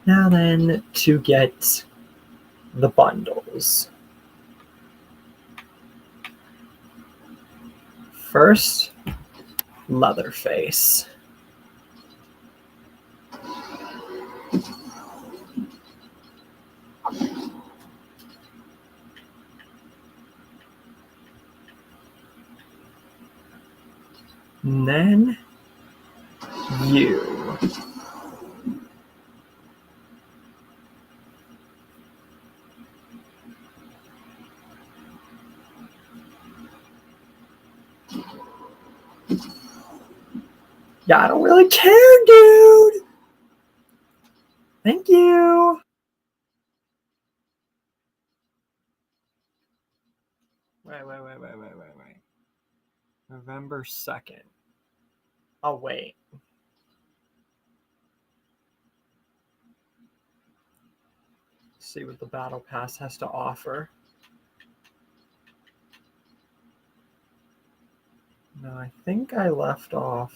Now then, to get the bundles. First, Leatherface. And then you. Yeah, I don't really care, dude. Thank you. Wait. November 2nd. Oh, wait. Let's see what the Battle Pass has to offer. No, I think I left off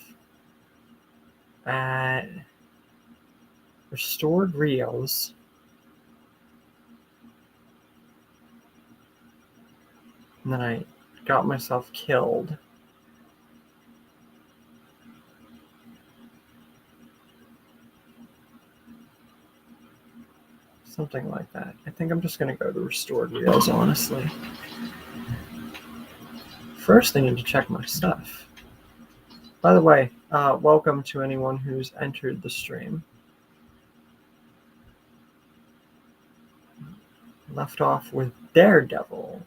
at Restored Rios. And then I got myself killed. Something like that. I think I'm just going to go to Restored Rios, honestly. First, I need to check my stuff. By the way, welcome to anyone who's entered the stream. Left off with Daredevil.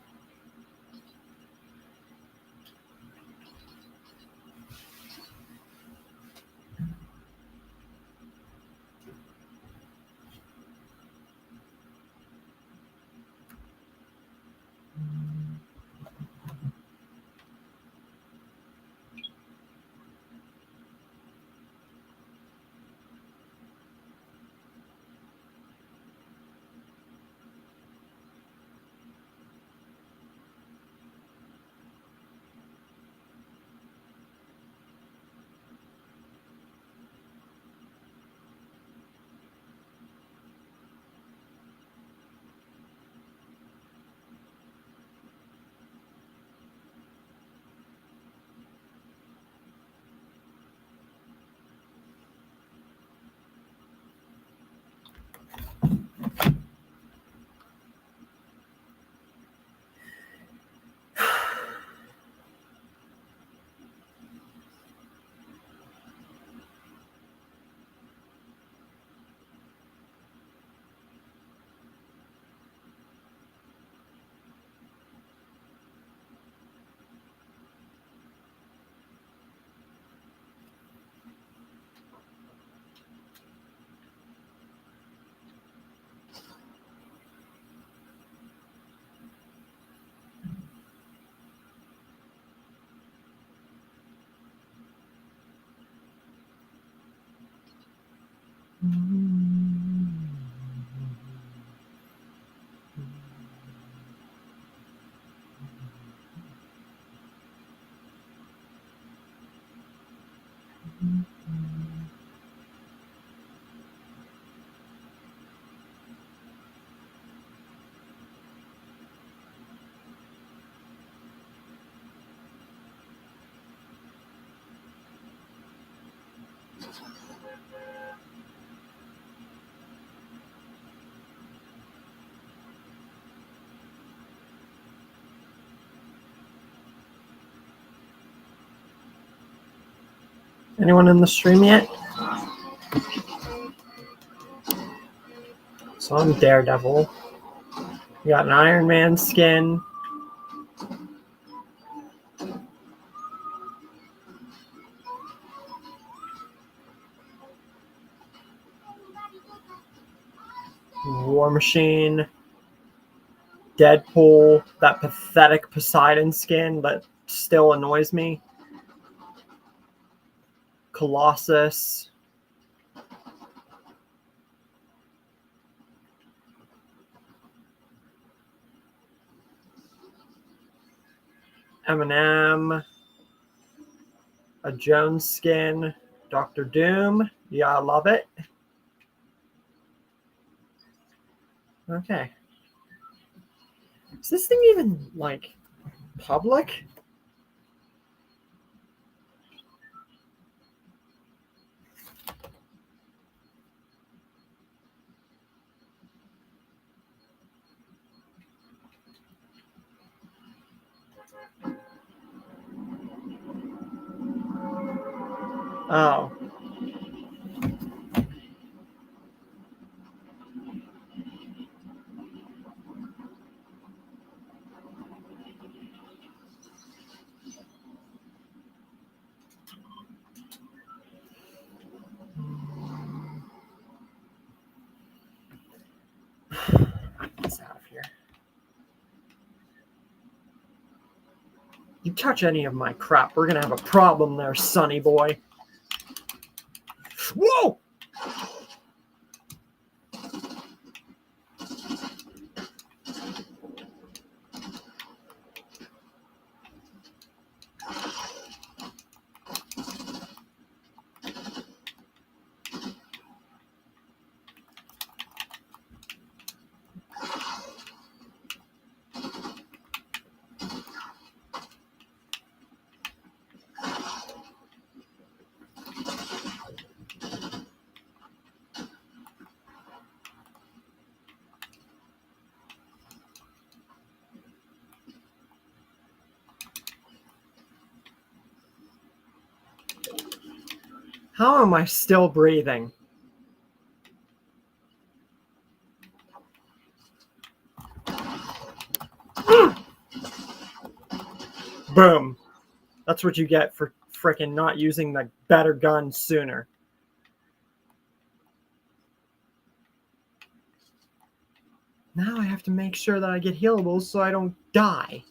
Anyone in the stream yet? So I'm Daredevil. We got an Iron Man skin. War Machine. Deadpool. That pathetic Poseidon skin that still annoys me. Colossus. Eminem, a Jones skin, Doctor Doom. Yeah, I love it. Okay. Is this thing even, like, public? Oh. Get out of here. You touch any of my crap, we're gonna have a problem there, sonny boy. Whoa! How am I still breathing? Boom. That's what you get for frickin' not using the better gun sooner. Now I have to make sure that I get healables so I don't die.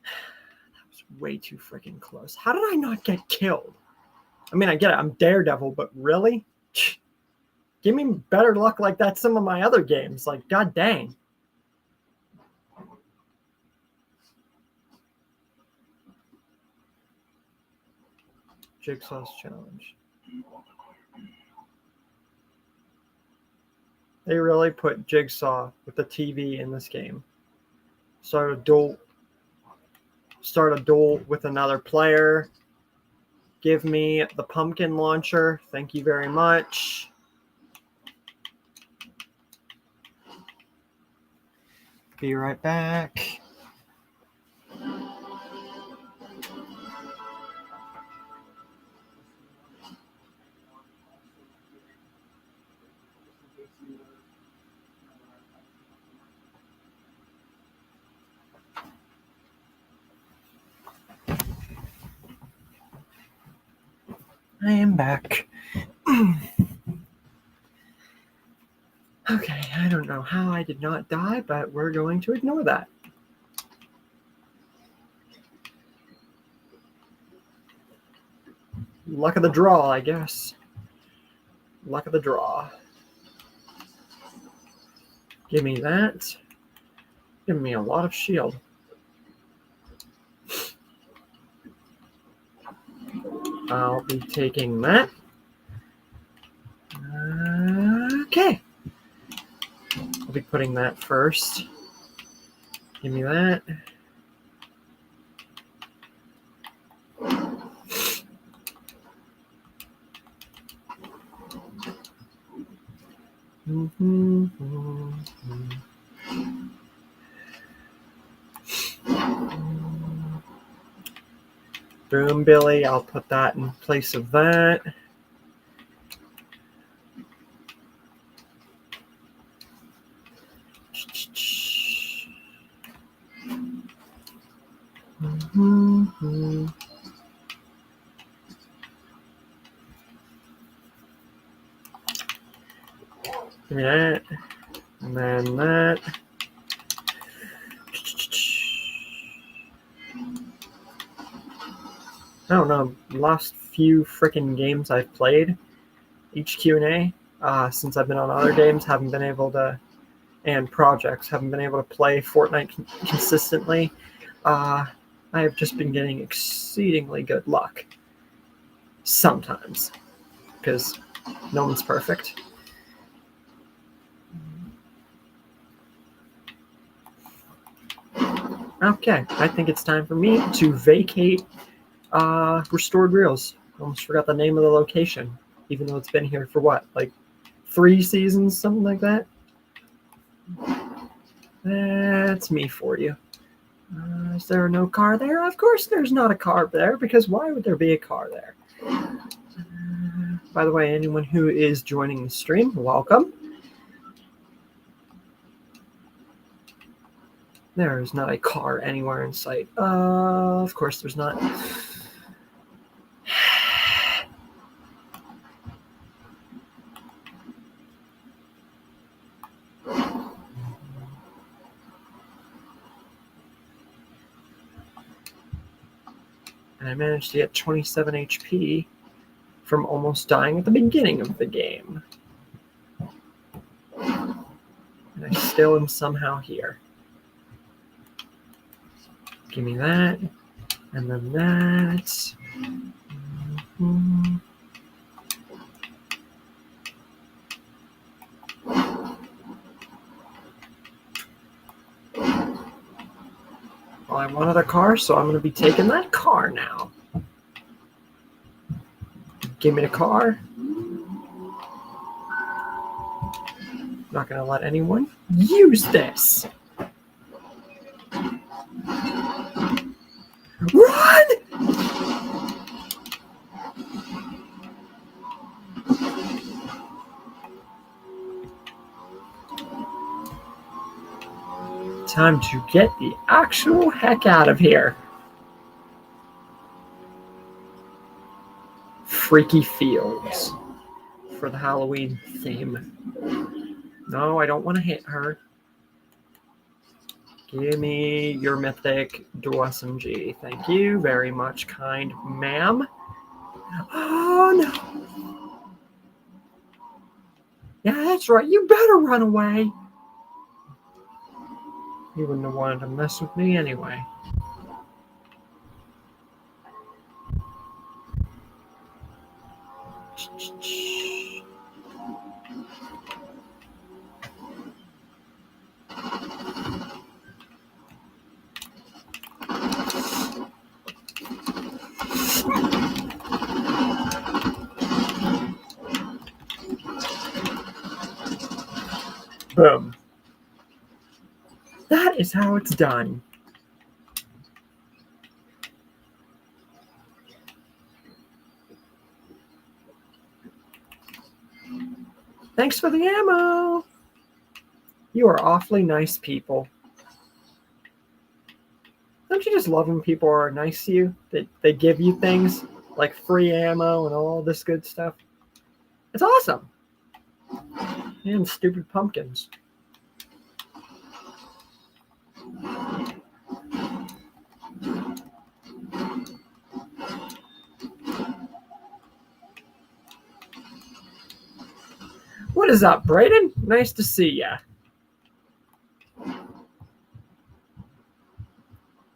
That was way too freaking close. How did I not get killed? I mean, I get it. I'm Daredevil, but really? Give me better luck like that some of my other games. Like, god dang. Jigsaw's challenge. They really put Jigsaw with the TV in this game. Start a duel with another player. Give me the pumpkin launcher. Thank you very much. Be right back. I am back. Okay, I don't know how I did not die, but we're going to ignore that. Luck of the draw, I guess. Luck of the draw. Give me that. Give me a lot of shield. I'll be taking that. Okay. I'll be putting that first. Give me that. Boom, Billy. I'll put that in place of that. Mm-hmm. Give me that. And then that. I don't know. Last few freaking games I've played, each Q&A, since I've been on other games, haven't been able to, and projects, haven't been able to play Fortnite consistently. I have just been getting exceedingly good luck. Sometimes. Because no one's perfect. Okay, I think it's time for me to vacate Restored Reels. Almost forgot the name of the location, even though it's been here for what, like 3 seasons, something like that? That's me for you. Is there no car there? Of course there's not a car there, because why would there be a car there? By the way, anyone who is joining the stream, welcome. There is not a car anywhere in sight. Of course there's not. And I managed to get 27 HP from almost dying at the beginning of the game. And I still am somehow here. Give me that. And then that. Mm-hmm. Well, I wanted a car, so I'm going to be taking that car now. Give me the car. Not going to let anyone use this. Run! Time to get the actual heck out of here. Freaky Fields for the Halloween theme. No, I don't want to hit her. Give me your mythic dual SMG. Thank you very much, kind ma'am. Oh, no. Yeah, that's right. You better run away. You wouldn't have wanted to mess with me anyway. Boom. That is how it's done. Thanks for the ammo. You are awfully nice people. Don't you just love when people are nice to you? They give you things like free ammo and all this good stuff. It's awesome. And stupid pumpkins. What is up, Brayden? Nice to see ya.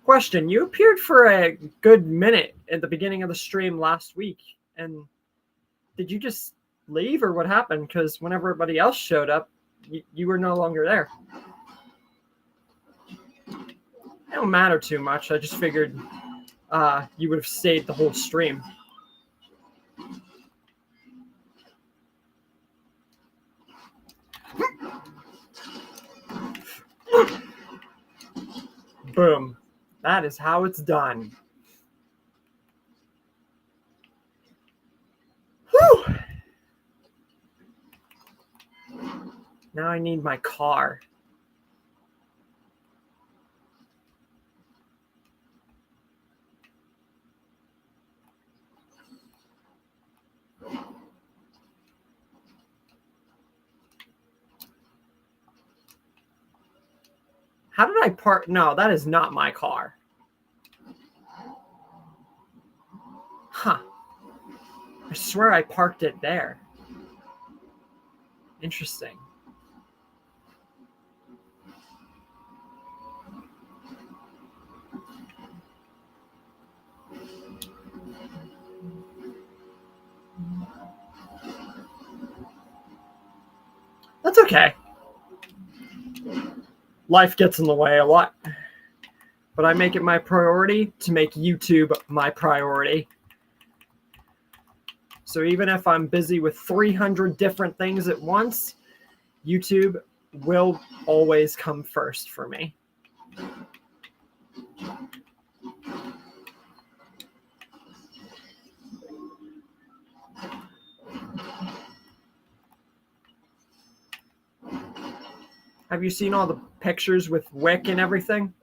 Question, you appeared for a good minute at the beginning of the stream last week, and did you just leave, or what happened? Because when everybody else showed up, you were no longer there. It don't matter too much. I just figured you would have stayed the whole stream. Boom. That is how it's done. Now I need my car. How did I park? No, that is not my car. Huh. I swear I parked it there. Interesting. That's okay. Life gets in the way a lot. But I make it my priority to make YouTube my priority. So even if I'm busy with 300 different things at once, YouTube will always come first for me. Have you seen all the pictures with Wick and everything?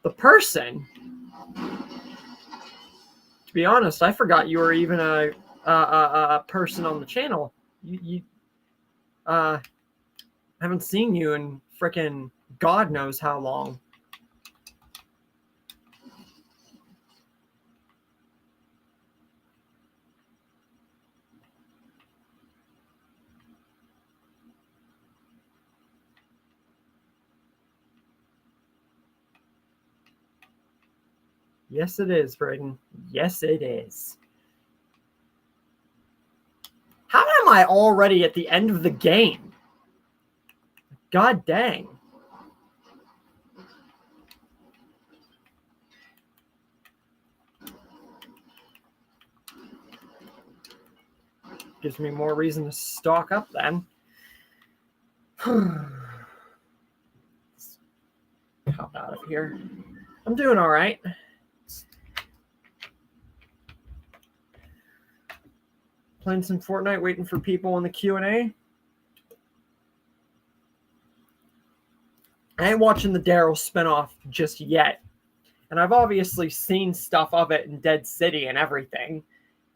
The person? To be honest, I forgot you were even a person on the channel. You haven't seen you in frickin' God knows how long. Yes, it is, Braden. Yes, it is. How am I already at the end of the game? God dang. Gives me more reason to stock up then. Hop out of here. I'm doing all right. Playing some Fortnite, waiting for people in the Q&A. I ain't watching the Daryl spinoff just yet. And I've obviously seen stuff of it in Dead City and everything.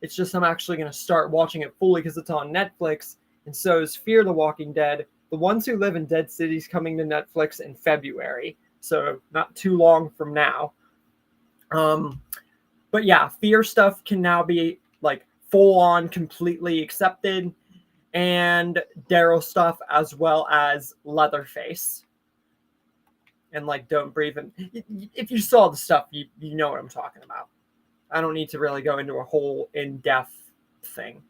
It's just I'm actually going to start watching it fully because it's on Netflix. And so is Fear the Walking Dead. The Ones Who Live in Dead City is coming to Netflix in February. So not too long from now. But yeah, Fear stuff can now be like full on completely accepted. And Daryl stuff as well as Leatherface. And like Don't Breathe. And if you saw the stuff, you know what I'm talking about. I don't need to really go into a whole in-depth thing.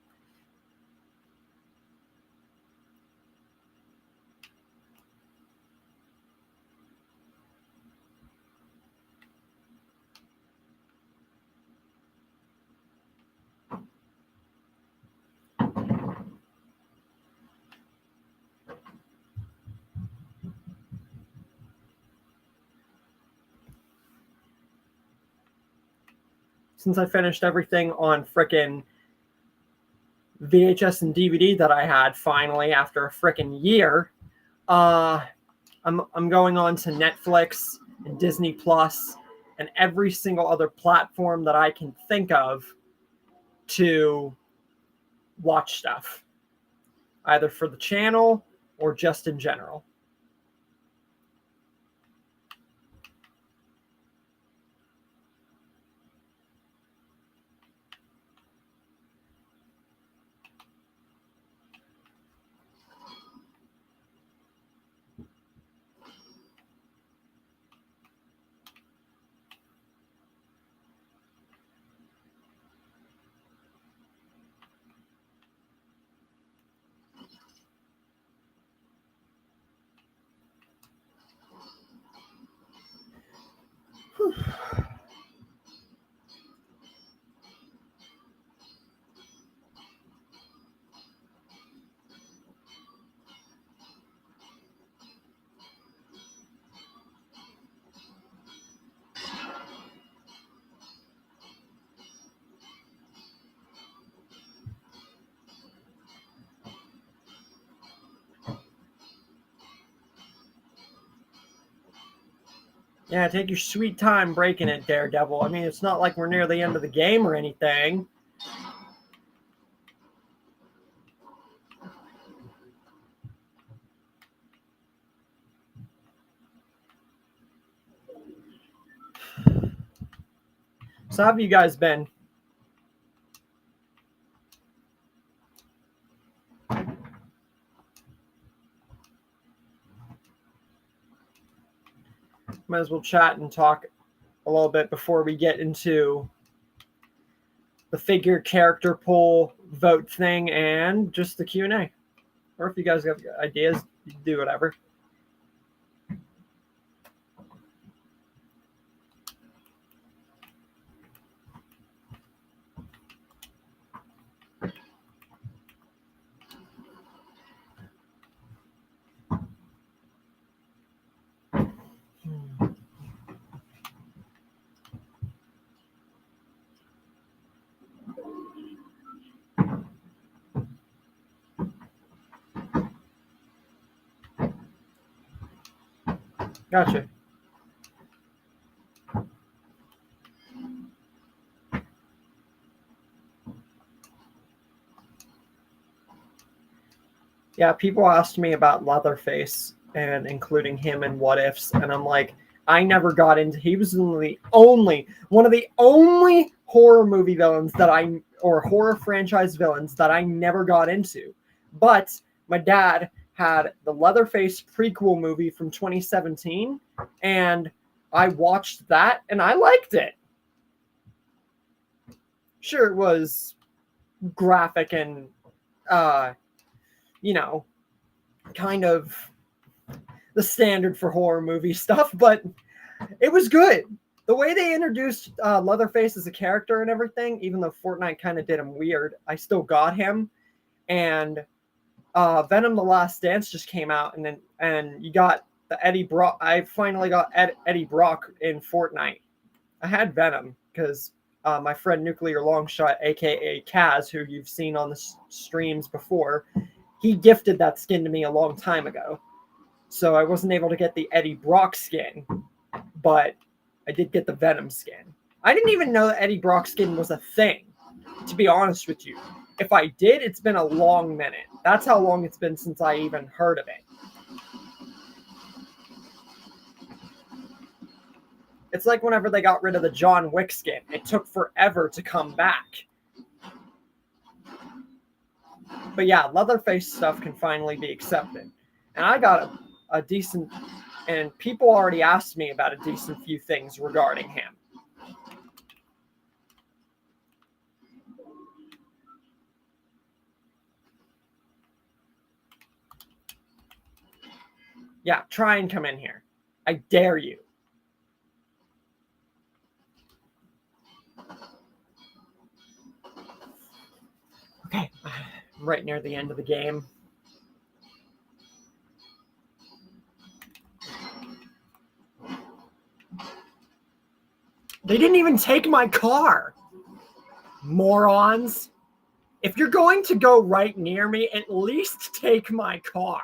Since I finished everything on frickin' VHS and DVD that I had finally after a frickin' year, I'm going on to Netflix and Disney Plus and every single other platform that I can think of to watch stuff, either for the channel or just in general. Yeah, take your sweet time breaking it, Daredevil. I mean, it's not like we're near the end of the game or anything. So how have you guys been? Might as well chat and talk a little bit before we get into the figure character pool vote thing and just the Q&A. Or if you guys have ideas, you can do whatever. Gotcha. Yeah, people asked me about Leatherface and including him in What Ifs, and I'm like, I never got into. He was one of the only horror movie villains or horror franchise villains that I never got into. But my dad had the Leatherface prequel movie from 2017, and I watched that and I liked it. Sure, it was graphic and kind of the standard for horror movie stuff, but it was good. The way they introduced Leatherface as a character and everything, even though Fortnite kind of did him weird, I still got him. And Venom: The Last Dance just came out, and you got the Eddie Brock. I finally got Eddie Brock in Fortnite. I had Venom because my friend Nuclear Longshot, aka Kaz, who you've seen on the streams before, he gifted that skin to me a long time ago. So I wasn't able to get the Eddie Brock skin, but I did get the Venom skin. I didn't even know that Eddie Brock skin was a thing, to be honest with you. If I did, it's been a long minute. That's how long it's been since I even heard of it. It's like whenever they got rid of the John Wick skin. It took forever to come back. But yeah, Leatherface stuff can finally be accepted. And I got a decent, and people already asked me about a decent few things regarding him. Yeah, try and come in here. I dare you. Okay, I'm right near the end of the game. They didn't even take my car. Morons. If you're going to go right near me, at least take my car.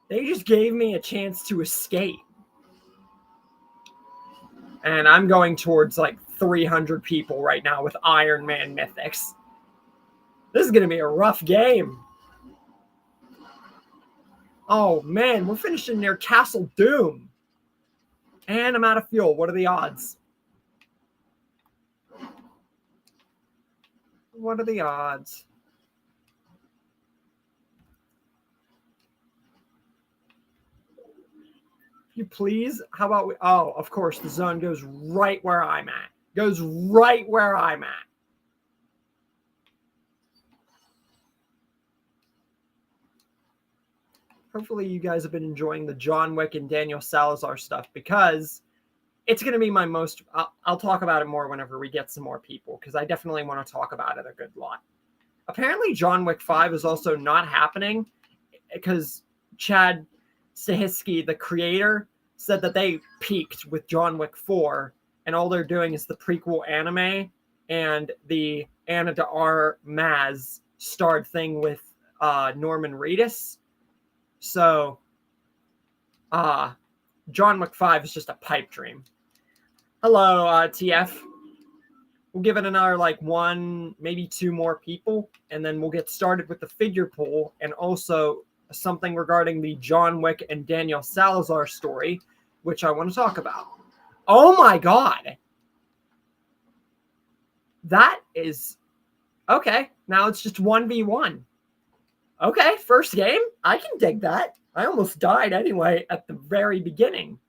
They just gave me a chance to escape. And I'm going towards like 300 people right now with Iron Man mythics. This is going to be a rough game. Oh man, we're finishing near Castle Doom. And I'm out of fuel. What are the odds? What are the odds? You please? How about we? Oh, of course, the zone goes right where I'm at. Goes right where I'm at. hopefully you guys have been enjoying the John Wick and Daniel Salazar stuff, because it's going to be my most... I'll talk about it more whenever we get some more people, because I definitely want to talk about it a good lot. Apparently, John Wick 5 is also not happening because Chad Stahelski, the creator, said that they peaked with John Wick 4, and all they're doing is the prequel anime and the Ana de Armas starred thing with Norman Reedus. So, John Wick 5 is just a pipe dream. Hello, TF. We'll give it another, like, 1, maybe 2 more people, and then we'll get started with the figure pool, and also something regarding the John Wick and Daniel Salazar story, which I want to talk about. Oh my god! That is... Okay, now it's just 1v1. Okay, first game? I can dig that. I almost died anyway at the very beginning.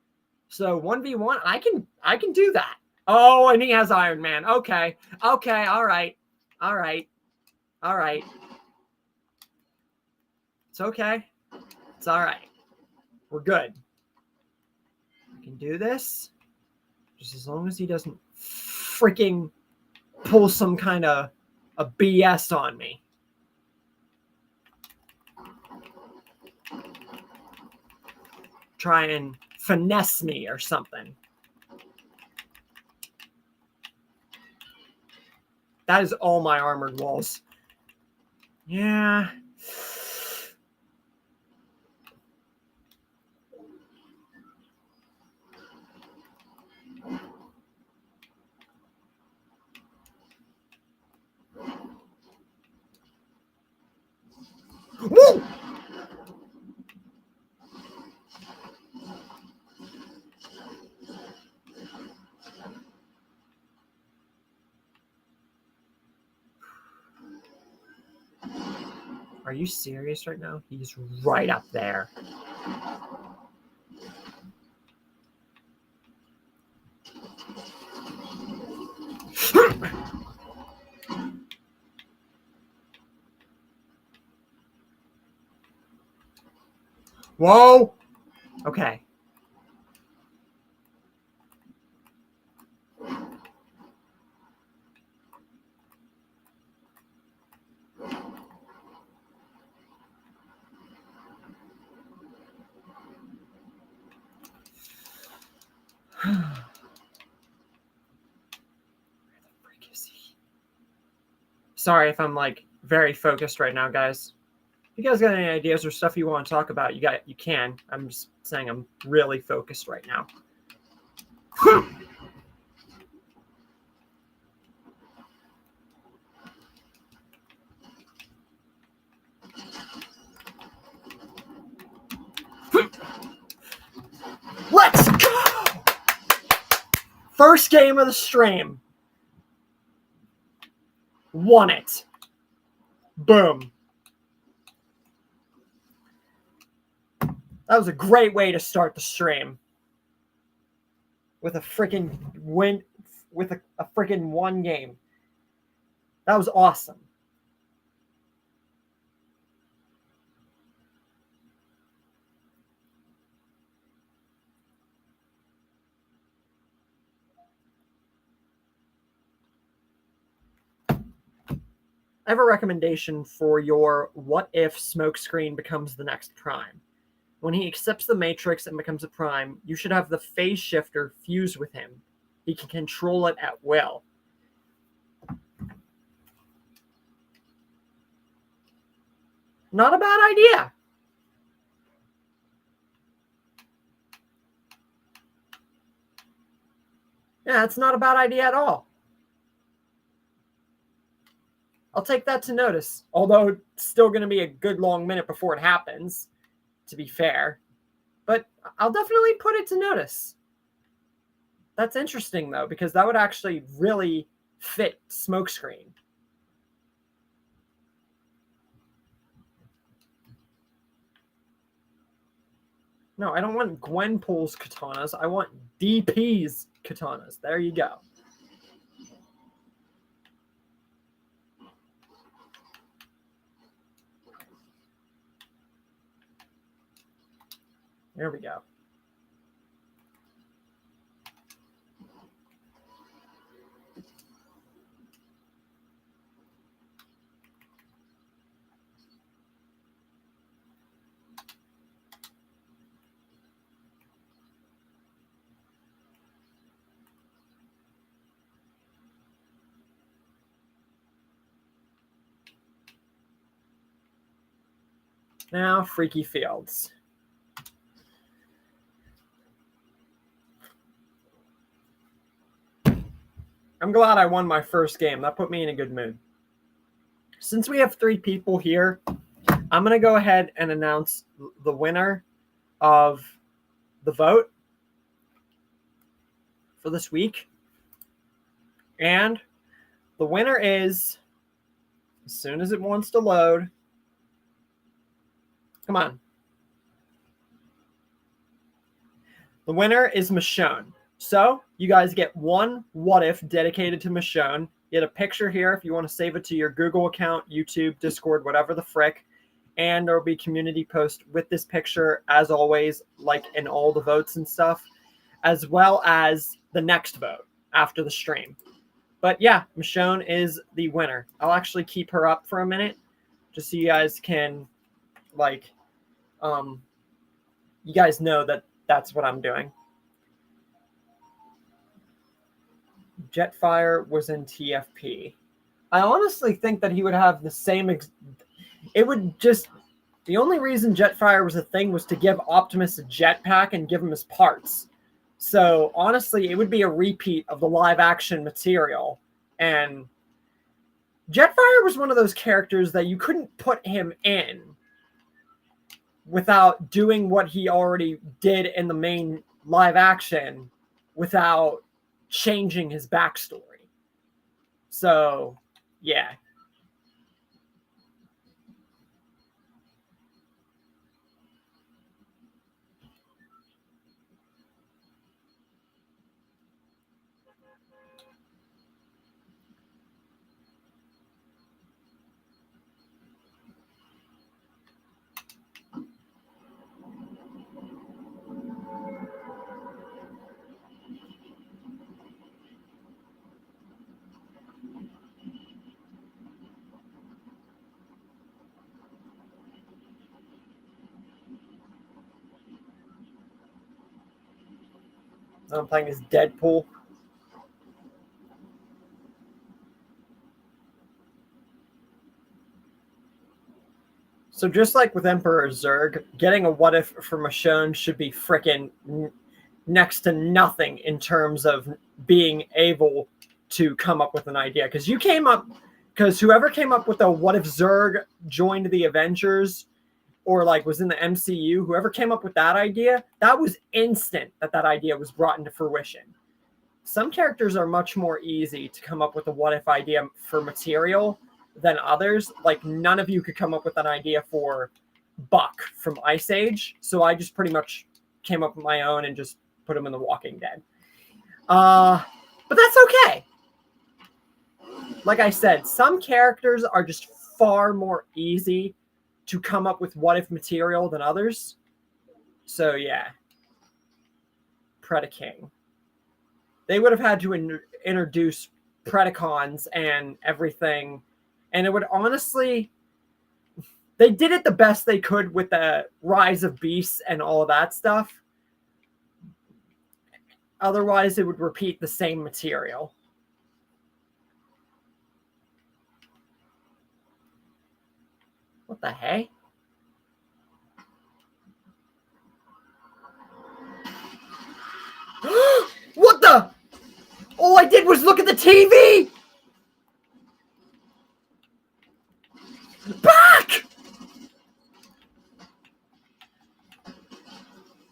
So 1v1, I can do that. Oh, and he has Iron Man. Okay, all right. It's okay. It's all right. We're good. I can do this. Just as long as he doesn't freaking pull some kind of a BS on me. Try and finesse me or something. That is all my armored walls. Yeah. Woo! Are you serious right now? He's right up there. Whoa! Okay. Where the frick is he? Sorry if I'm like very focused right now, guys. If you guys got any ideas or stuff you want to talk about, you can. I'm just saying I'm really focused right now. Let's go! First game of the stream. Won it. Boom. That was a great way to start the stream. With a freaking win, with a freaking 1 game. That was awesome. I have a recommendation for your what if smokescreen becomes the next Prime. When he accepts the Matrix and becomes a Prime, you should have the phase shifter fused with him. He can control it at will. Not a bad idea. Yeah, it's not a bad idea at all. I'll take that to notice. Although it's still going to be a good long minute before it happens, to be fair. But I'll definitely put it to notice. That's interesting, though, because that would actually really fit Smokescreen. No, I don't want Gwenpool's katanas. I want DP's katanas. There you go. There we go. Now, Freaky Fields. I'm glad I won my first game. That put me in a good mood. Since we have 3 people here, I'm going to go ahead and announce the winner of the vote for this week. And the winner is, as soon as it wants to load, come on. The winner is Michonne. So you guys get one what if dedicated to Michonne. You get a picture here if you want to save it to your Google account, YouTube, Discord, whatever the frick. And there will be a community post with this picture, as always, like in all the votes and stuff, as well as the next vote after the stream. But yeah, Michonne is the winner. I'll actually keep her up for a minute just so you guys can, like, you guys know that that's what I'm doing. Jetfire was in TFP. I honestly think that he would have the same... It would just... The only reason Jetfire was a thing was to give Optimus a jetpack and give him his parts. So, honestly, it would be a repeat of the live-action material. And Jetfire was one of those characters that you couldn't put him in without doing what he already did in the main live-action without changing his backstory. So, yeah. I'm playing as Deadpool. So just like with Emperor Zurg, getting a what if for Michonne should be frickin' next to nothing in terms of being able to come up with an idea. Because whoever came up with the what if Zurg joined the Avengers or like was in the MCU, whoever came up with that idea, that was instant that idea was brought into fruition. Some characters are much more easy to come up with a what if idea for material than others. Like none of you could come up with an idea for Buck from Ice Age, so I just pretty much came up with my own and just put him in The Walking Dead. But that's okay. Like I said, some characters are just far more easy to come up with what if material than others. So yeah, Predaking. They would have had to introduce Predacons and everything, and it would honestly, they did it the best they could with the Rise of Beasts and all of that stuff. Otherwise, it would repeat the same material. What the heck? What the? All I did was look at the TV! Back!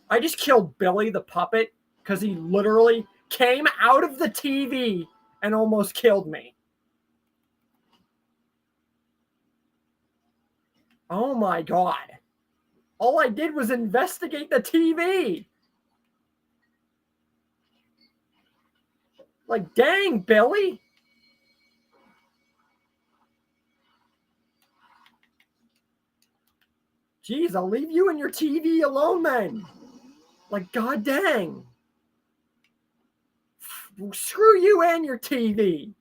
I just killed Billy the puppet because he literally came out of the TV and almost killed me. Oh my god. All I did was investigate the TV. Like, dang, Billy. Jeez, I'll leave you and your TV alone then. Like, god dang. Screw you and your TV.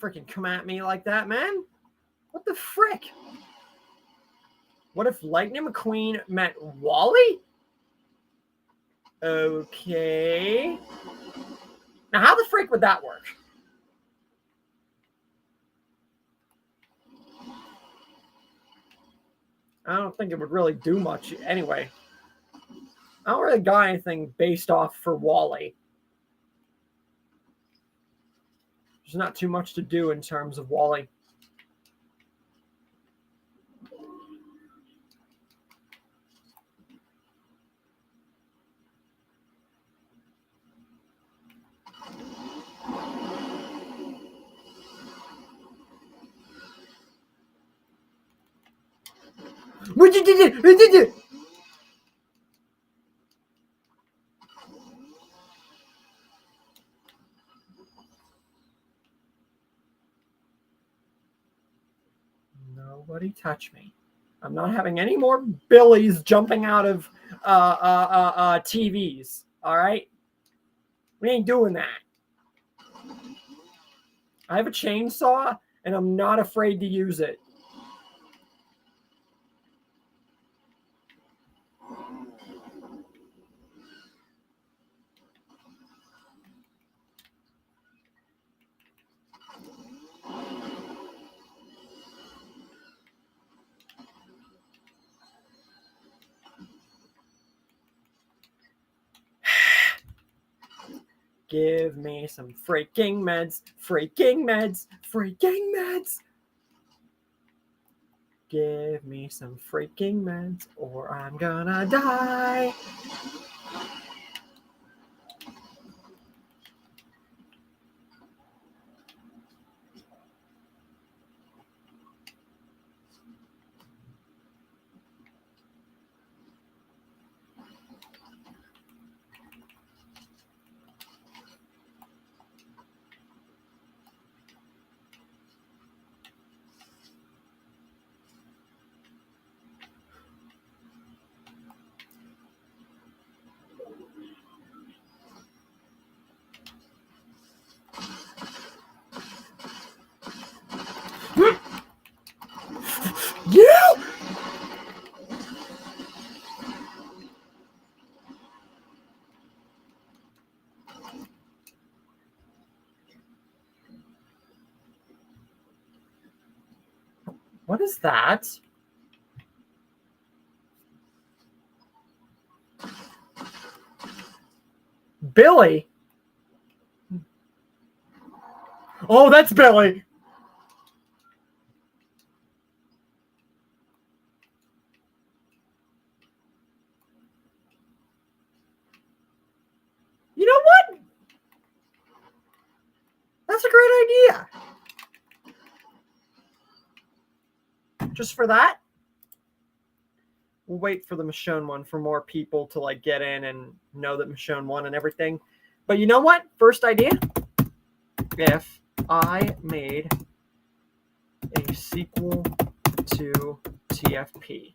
Freaking come at me like that, man. What the frick? What if Lightning McQueen meant Wally? Okay. Now, how the frick would that work? I don't think it would really do much anyway. I don't really got anything based off for Wally. There's not too much to do in terms of Wally. What did you? Nobody touch me. I'm not having any more Billies jumping out of TVs. All right? We ain't doing that. I have a chainsaw, and I'm not afraid to use it. Give me some freaking meds, freaking meds, freaking meds. Give me some freaking meds, or I'm gonna die. You! What is that? Billy? Oh, that's Billy. You know what? That's a great idea. Just for that, we'll wait for the Michonne one for more people to like get in and know that Michonne won and everything. But you know what? First idea. If I made a sequel to TFP,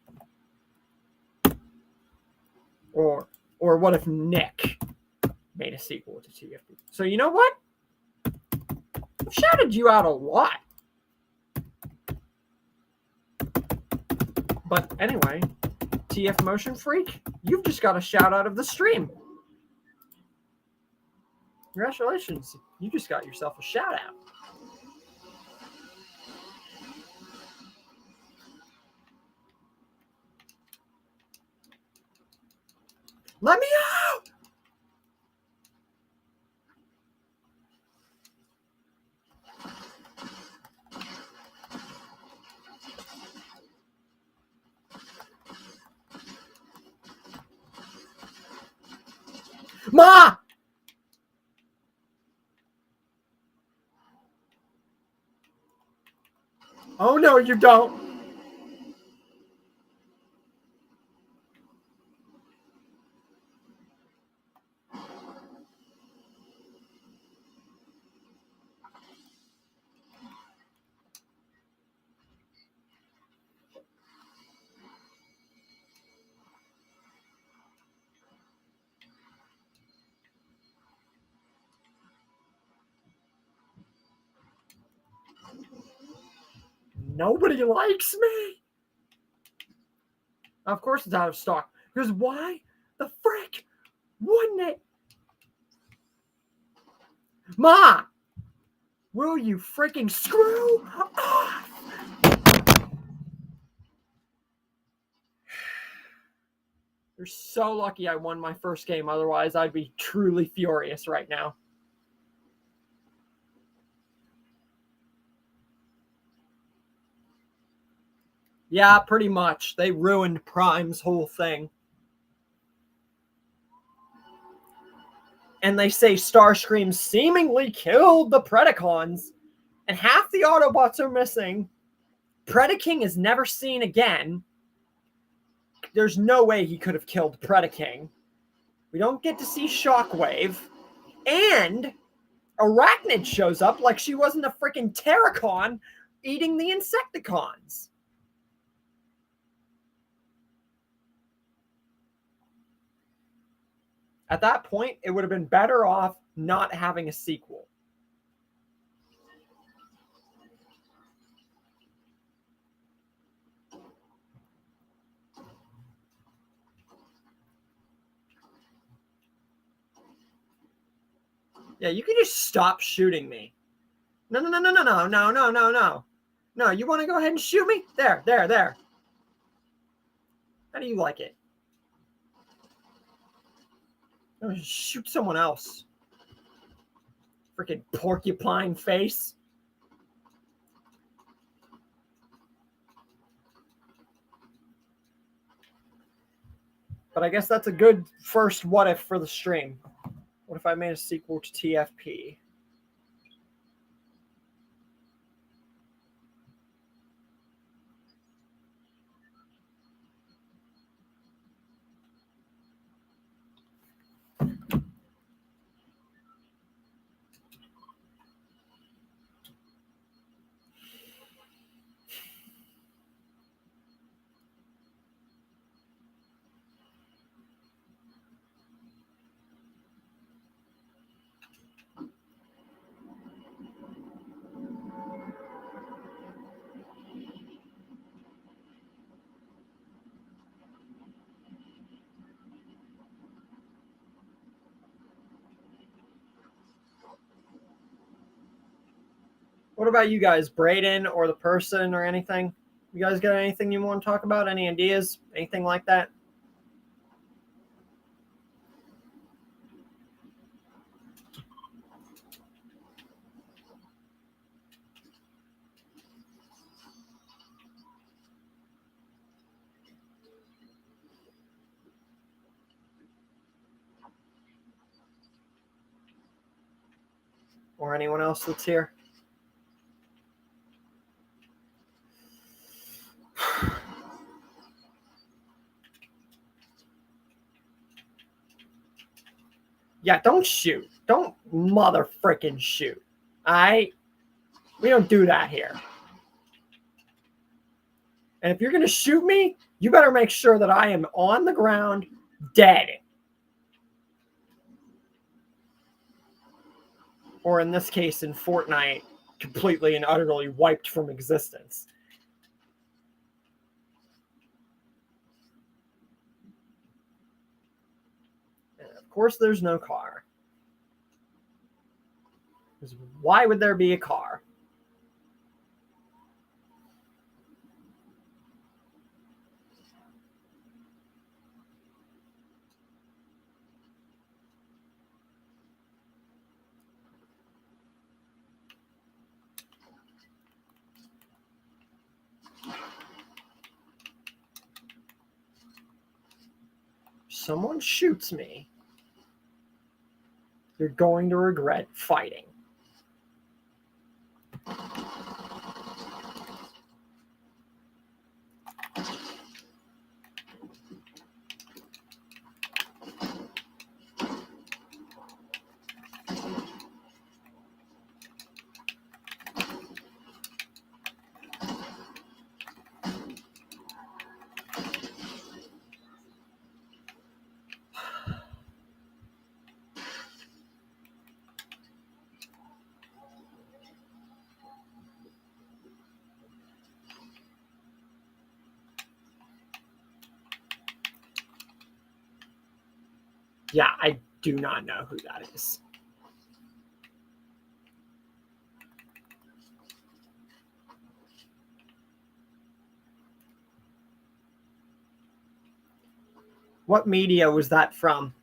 or what if Nick made a sequel to TFP? So you know what? I've shouted you out a lot. But anyway, TF Motion Freak, you've just got a shout out of the stream. Congratulations. You just got yourself a shout out. Let me out! Ma! Oh no, you don't. Nobody likes me. Of course it's out of stock. Because why the frick wouldn't it? Ma! Will you freaking screw off? You're so lucky I won my first game. Otherwise, I'd be truly furious right now. Yeah, pretty much. They ruined Prime's whole thing. And they say Starscream seemingly killed the Predacons, and half the Autobots are missing. Predaking is never seen again. There's no way he could have killed Predaking. We don't get to see Shockwave. And Arachnid shows up like she wasn't a freaking Terracon eating the Insecticons. At that point, it would have been better off not having a sequel. Yeah, you can just stop shooting me. No. No, you want to go ahead and shoot me? There. How do you like it? No, shoot someone else. Freaking porcupine face. But I guess that's a good first what if for the stream. What if I made a sequel to TFP? What about you guys, Brayden or the person or anything? You guys got anything you want to talk about? Any ideas? Anything like that? Or anyone else that's here? Yeah, don't shoot. Don't mother frickin' shoot. We don't do that here. And if you're going to shoot me, you better make sure that I am on the ground, dead. Or in this case, in Fortnite, completely and utterly wiped from existence. And of course, there's no car. Because why would there be a car? Someone shoots me, you're going to regret fighting. Yeah, I do not know who that is. What media was that from?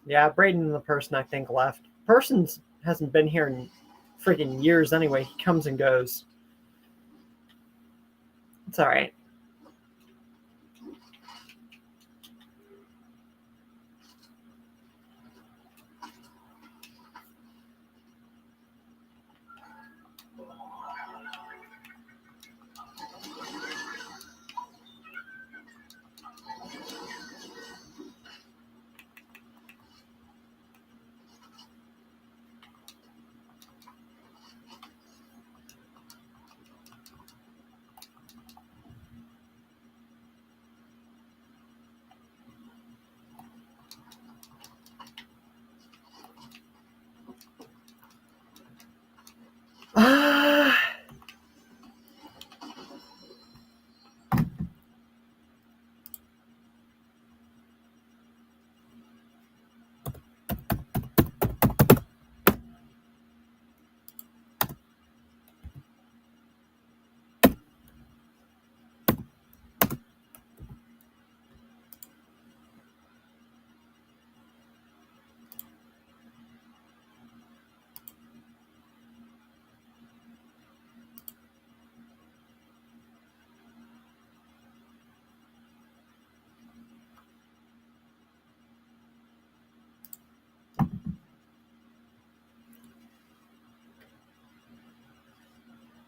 Yeah, Braden, the person I think left. Person's hasn't been here in freaking years anyway. He comes and goes. It's all right.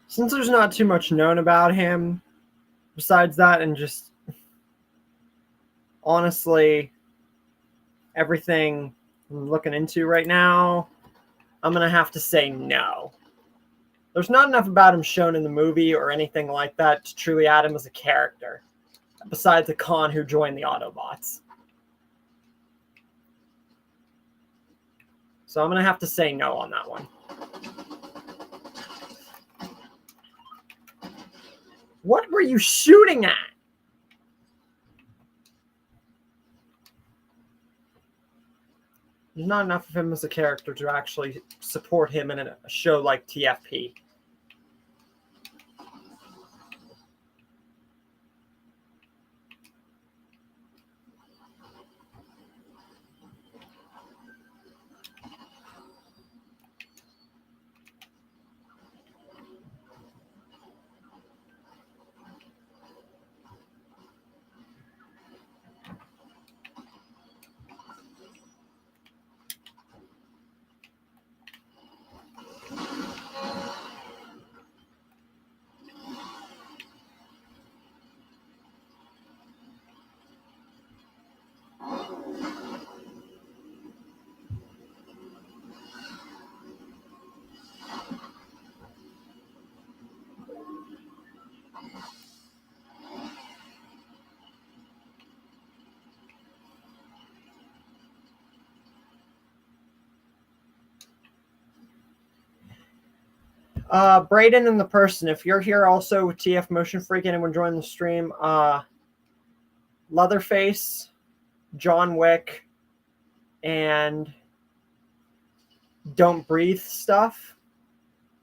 Since there's not too much known about him, besides that, and just honestly, everything I'm looking into right now, I'm gonna have to say no. There's not enough about him shown in the movie or anything like that to truly add him as a character, besides the Khan who joined the Autobots. So I'm gonna have to say no on that one. What were you shooting at? There's not enough of him as a character to actually support him in a show like TFP. Braden and the person, if you're here also with TF Motion Freak, anyone join the stream, Leatherface, John Wick, and Don't Breathe stuff,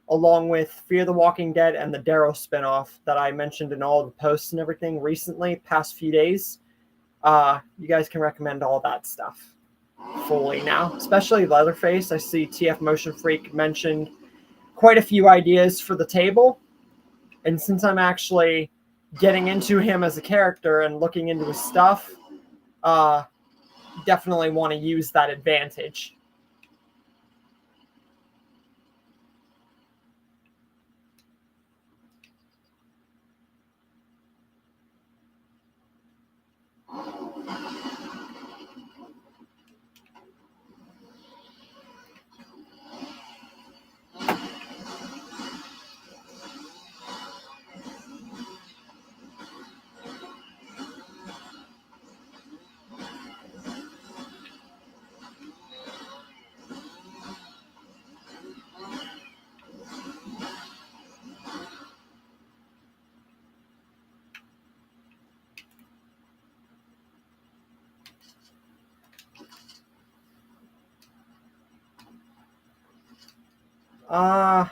along with Fear the Walking Dead and the Darrow spinoff that I mentioned in all the posts and everything recently, past few days. You guys can recommend all that stuff fully now, especially Leatherface. I see TF Motion Freak mentioned quite a few ideas for the table. And since I'm actually getting into him as a character and looking into his stuff, definitely want to use that advantage. Let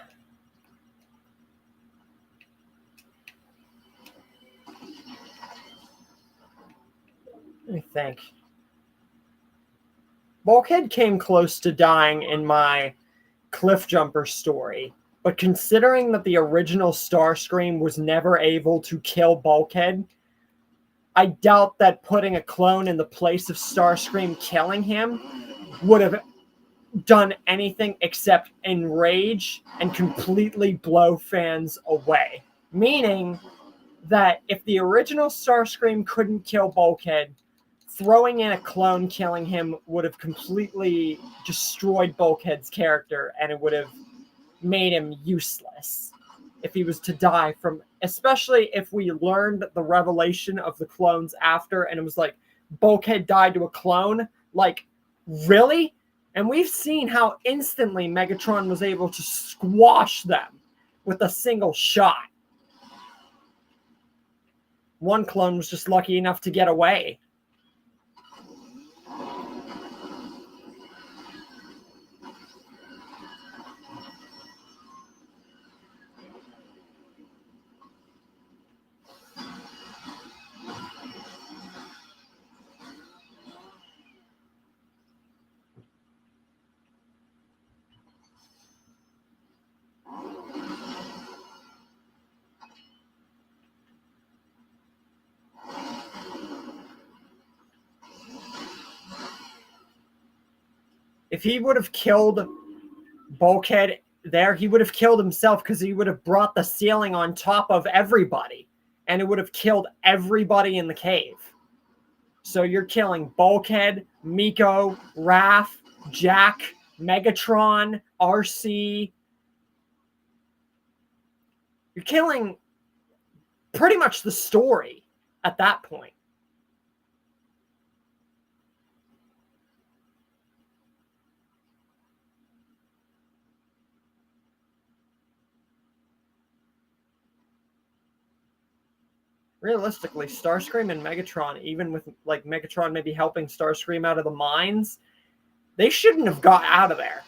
me think. Bulkhead came close to dying in my cliff jumper story, but considering that the original Starscream was never able to kill Bulkhead, I doubt that putting a clone in the place of Starscream killing him would have done anything except enrage and completely blow fans away. Meaning that if the original Starscream couldn't kill Bulkhead, throwing in a clone killing him would have completely destroyed Bulkhead's character, and it would have made him useless if he was to die from, especially if we learned the revelation of the clones after, and it was like, Bulkhead died to a clone. Like, really? And we've seen how instantly Megatron was able to squash them with a single shot. One clone was just lucky enough to get away. If he would have killed Bulkhead there, he would have killed himself, because he would have brought the ceiling on top of everybody, and it would have killed everybody in the cave. So you're killing Bulkhead, Miko, Raph, Jack, Megatron, RC. You're killing pretty much the story at that point. Realistically, Starscream and Megatron, even with like Megatron maybe helping Starscream out of the mines, they shouldn't have got out of there.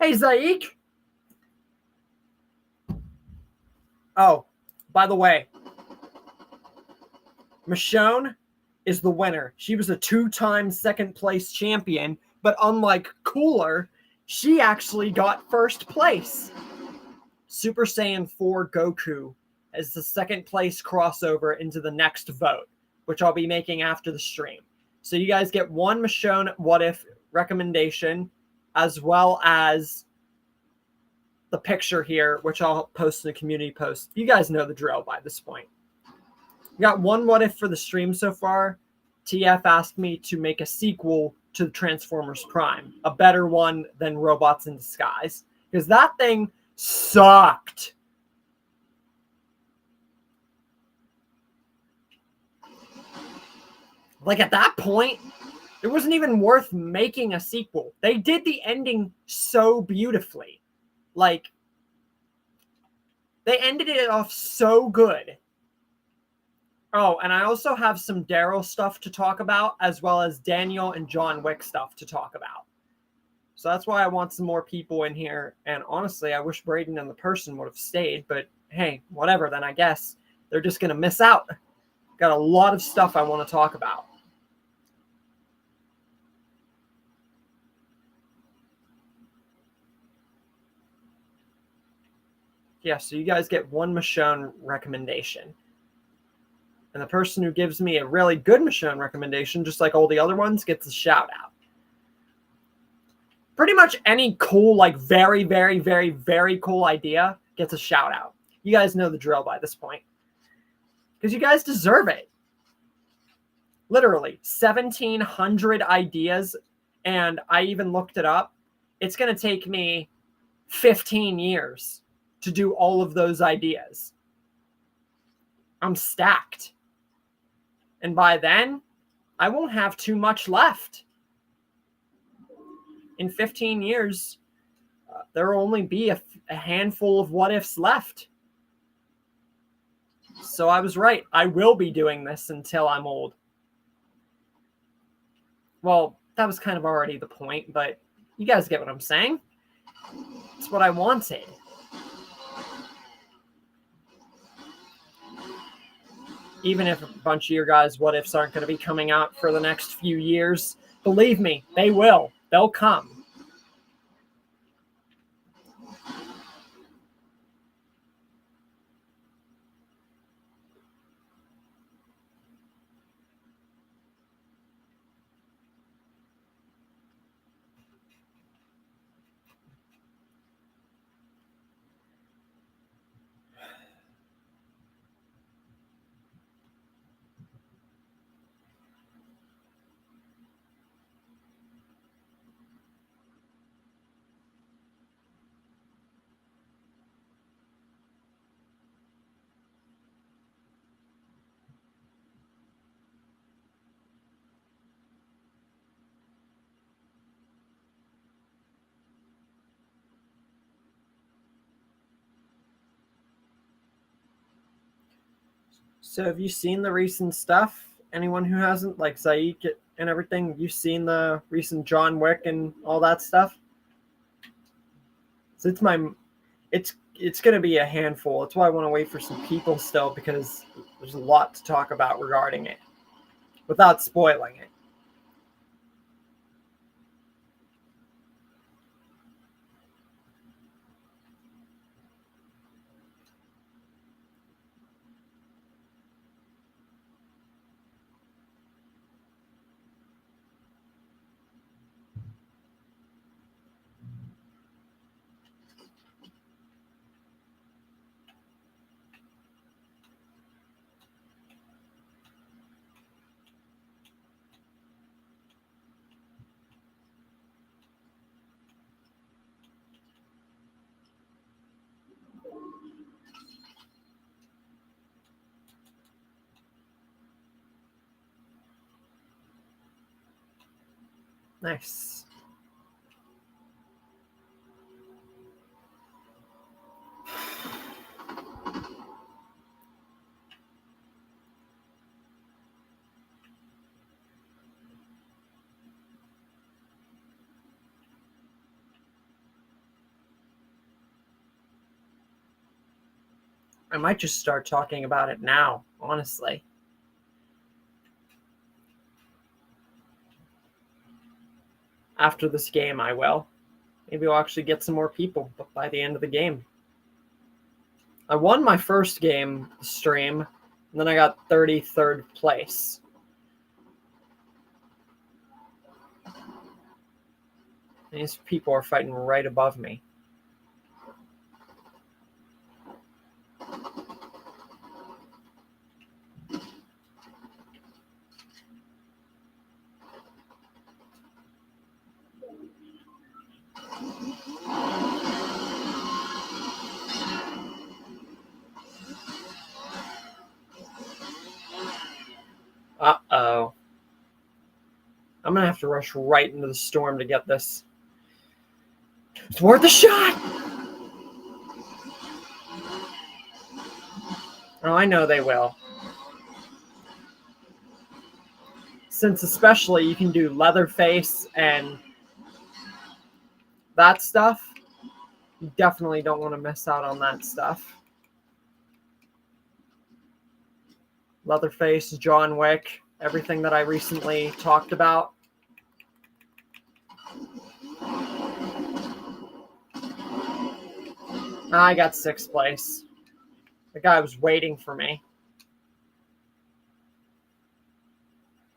Hey, Zaik. Oh, by the way, Michonne is the winner. She was a 2-time second place champion, but unlike Cooler, she actually got first place. Super Saiyan 4 Goku as the second place crossover into the next vote, which I'll be making after the stream. So you guys get one Michonne What If recommendation, as well as the picture here, which I'll post in the community post. You guys know the drill by this point. We got one What If for the stream so far. TF asked me to make a sequel to Transformers Prime, a better one than Robots in Disguise, because that thing sucked. Like, at that point, it wasn't even worth making a sequel. They did the ending so beautifully. Like, they ended it off so good. Oh, and I also have some Daryl stuff to talk about, as well as Daniel and John Wick stuff to talk about. So that's why I want some more people in here. And honestly, I wish Braden and the person would have stayed. But hey, whatever, then I guess they're just going to miss out. Got a lot of stuff I want to talk about. Yeah, so you guys get one Michonne recommendation. And the person who gives me a really good Michonne recommendation, just like all the other ones, gets a shout out. Pretty much any cool, like very, very, very, very cool idea gets a shout out. You guys know the drill by this point. Because you guys deserve it. Literally, 1,700 ideas, and I even looked it up. It's going to take me 15 years to do all of those ideas. I'm stacked. And by then, I won't have too much left. In 15 years, there will only be a handful of what ifs left. So I was right. I will be doing this until I'm old. Well, that was kind of already the point, but you guys get what I'm saying? It's what I wanted. Even if a bunch of your guys' what ifs aren't going to be coming out for the next few years, believe me, they will. They'll come. So have you seen the recent stuff? Anyone who hasn't, like Saeed and everything, you seen the recent John Wick and all that stuff? So it's gonna be a handful. That's why I want to wait for some people still, because there's a lot to talk about regarding it without spoiling it. Nice. I might just start talking about it now, honestly. After this game, I will. Maybe we'll actually get some more people by the end of the game. I won my first game stream, and then I got 33rd place. These people are fighting right above me. Uh-oh. I'm going to have to rush right into the storm to get this. It's worth a shot! Oh, I know they will. Since especially you can do Leatherface and that stuff, you definitely don't want to miss out on that stuff. Leatherface, John Wick, everything that I recently talked about. I got 6th place. The guy was waiting for me.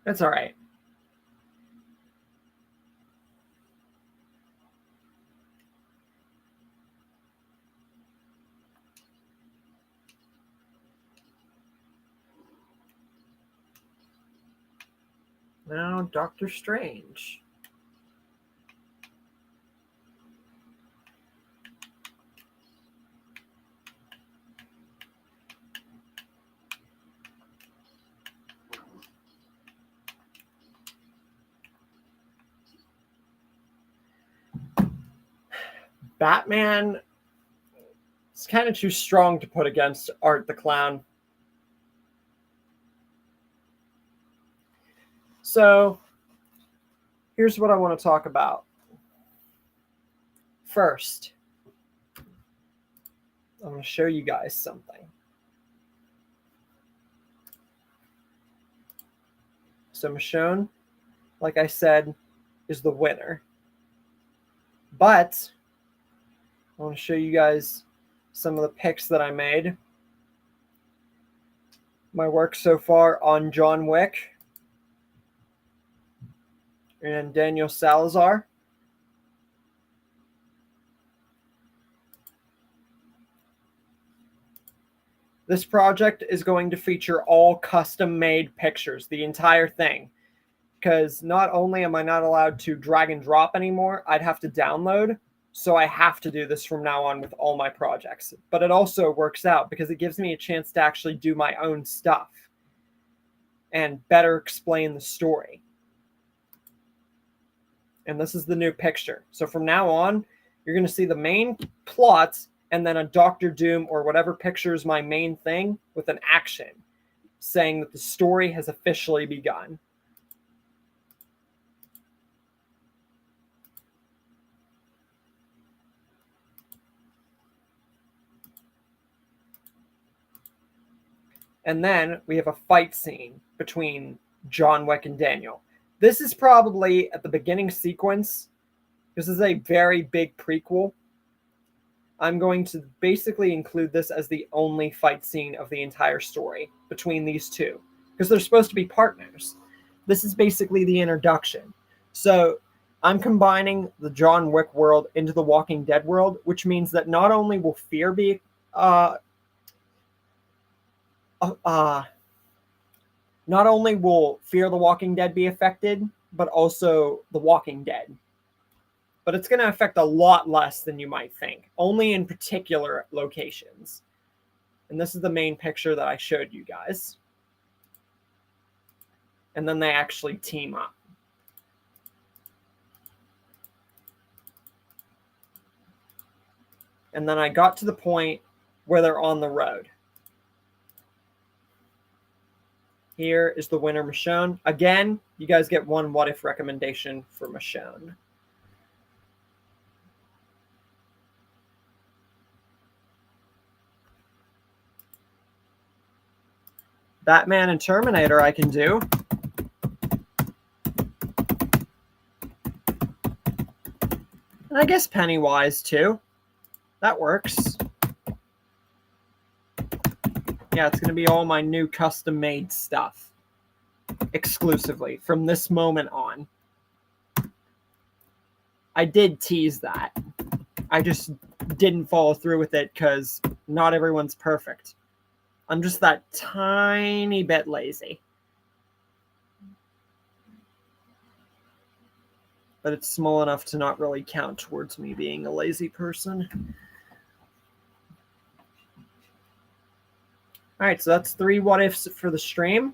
It's all right. Now, Doctor Strange. Batman is kind of too strong to put against Art the Clown. So, here's what I want to talk about. First, I'm going to show you guys something. So Michonne, like I said, is the winner. But I want to show you guys some of the picks that I made. My work so far on John Wick and Daniel Salazar. This project is going to feature all custom-made pictures, the entire thing. Because not only am I not allowed to drag and drop anymore, I'd have to download. So I have to do this from now on with all my projects. But it also works out because it gives me a chance to actually do my own stuff and better explain the story. And this is the new picture. So from now on, you're going to see the main plot and then a Doctor Doom or whatever picture is my main thing with an action saying that the story has officially begun. And then we have a fight scene between John Wick and Daniel. This is probably at the beginning sequence. This is a very big prequel. I'm going to basically include this as the only fight scene of the entire story between these two, because they're supposed to be partners. This is basically the introduction. So I'm combining the John Wick world into the Walking Dead world, which means that not only will Fear be not only will Fear the Walking Dead be affected, but also The Walking Dead. But it's going to affect a lot less than you might think, only in particular locations. And this is the main picture that I showed you guys. And then they actually team up. And then I got to the point where they're on the road. Here is the winner, Michonne. Again, you guys get one what if recommendation for Michonne. Batman and Terminator I can do. And I guess Pennywise too. That works. Yeah, it's going to be all my new custom-made stuff. Exclusively, from this moment on. I did tease that. I just didn't follow through with it because not everyone's perfect. I'm just that tiny bit lazy. But it's small enough to not really count towards me being a lazy person. All right, so that's 3 what ifs for the stream.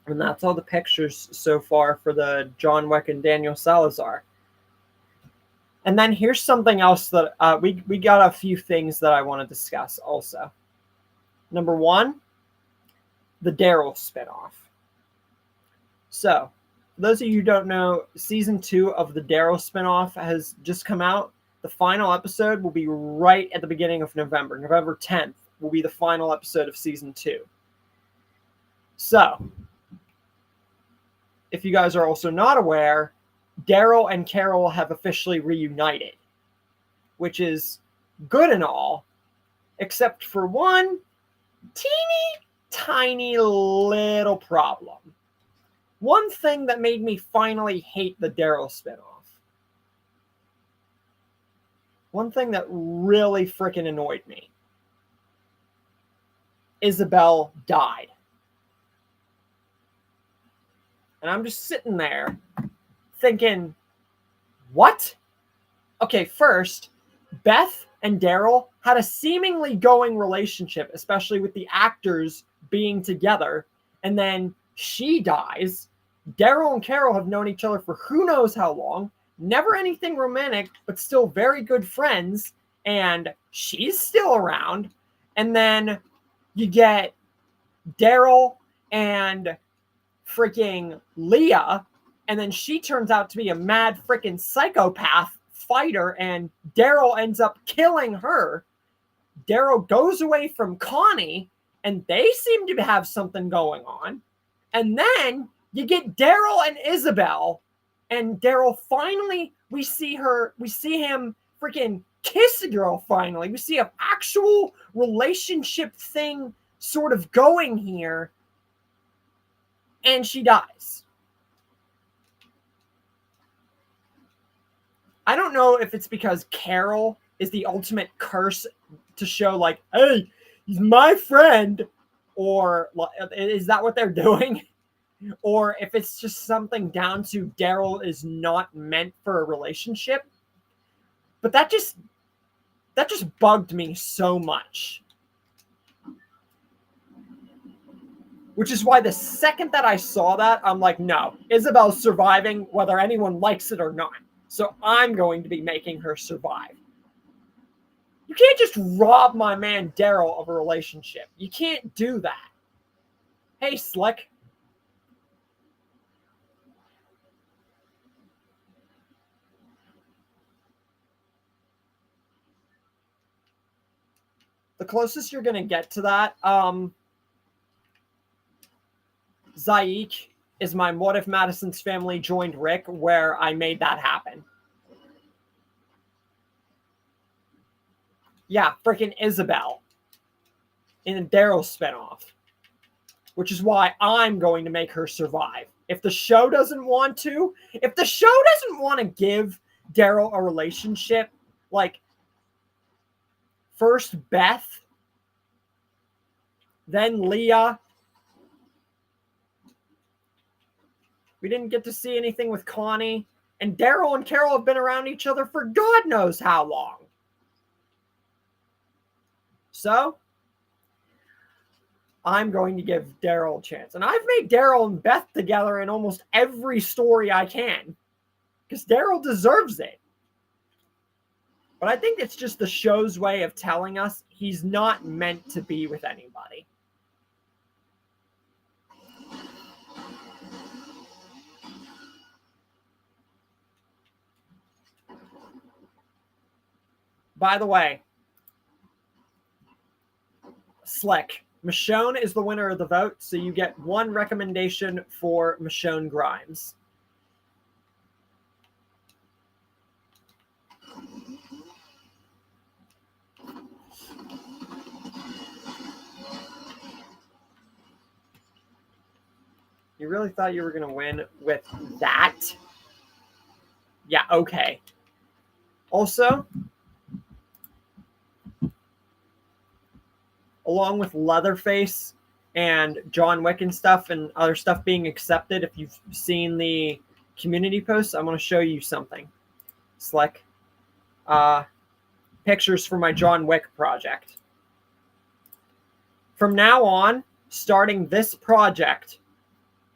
And that's all the pictures so far for the John Wick and Daniel Salazar. And then here's something else that we got a few things that I want to discuss also. Number 1, the Daryl spinoff. So, for those of you who don't know, season 2 of the Daryl spinoff has just come out. The final episode will be right at the beginning of November. November 10th will be the final episode of season 2. So, if you guys are also not aware, Daryl and Carol have officially reunited, which is good and all, except for one teeny tiny little problem. One thing that made me finally hate the Daryl spinoff. One thing that really freaking annoyed me. Isabel died. And I'm just sitting there thinking, what? Okay, first, Beth and Daryl had a seemingly going relationship, especially with the actors being together, and then she dies. Daryl and Carol have known each other for who knows how long, never anything romantic, but still very good friends, and she's still around. And then you get Daryl and freaking Leah, And then she turns out to be a mad freaking psychopath fighter, and Daryl ends up killing her. Daryl goes away from Connie, and they seem to have something going on. And then you get Daryl and Isabel, and Daryl finally, we see him freaking kiss a girl finally. We see an actual relationship thing sort of going here, and she dies. I don't know if it's because Carol is the ultimate curse to show, like, hey, he's my friend, or is that what they're doing? Or if it's just something down to Daryl is not meant for a relationship. But that just bugged me so much. Which is why the second that I saw that, I'm like, no, Isabel's surviving whether anyone likes it or not. So I'm going to be making her survive. You can't just rob my man Daryl of a relationship. You can't do that. Hey, Slick. The closest you're going to get to that, Zaik is my What If Madison's Family Joined Rick, where I made that happen. Yeah, freaking Isabel in a Daryl spinoff, which is why I'm going to make her survive. If the show doesn't want to give Daryl a relationship, like first Beth, then Leah. We didn't get to see anything with Connie. And Daryl and Carol have been around each other for God knows how long. So, I'm going to give Daryl a chance. And I've made Daryl and Beth together in almost every story I can. Because Daryl deserves it. But I think it's just the show's way of telling us he's not meant to be with anybody. By the way, Slick, Michonne is the winner of the vote, so you get one recommendation for Michonne Grimes. You really thought you were going to win with that? Yeah, okay. Also, along with Leatherface and John Wick and stuff and other stuff being accepted, if you've seen the community posts, I'm going to show you something. Slick. Pictures for my John Wick project. From now on, starting this project,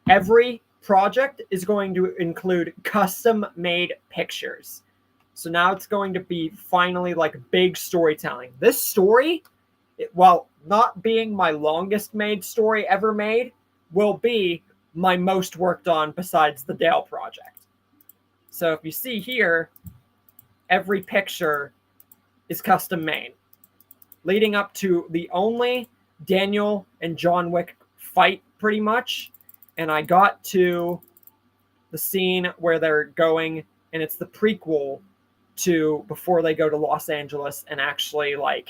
every project is going to include custom-made pictures. So now it's going to be finally like big storytelling. This story, while not being my longest made story ever made, will be my most worked on besides the Dale project. So if you see here, every picture is custom made, leading up to the only Daniel and John Wick fight pretty much. And I got to the scene where they're going, and it's the prequel to before they go to Los Angeles and actually like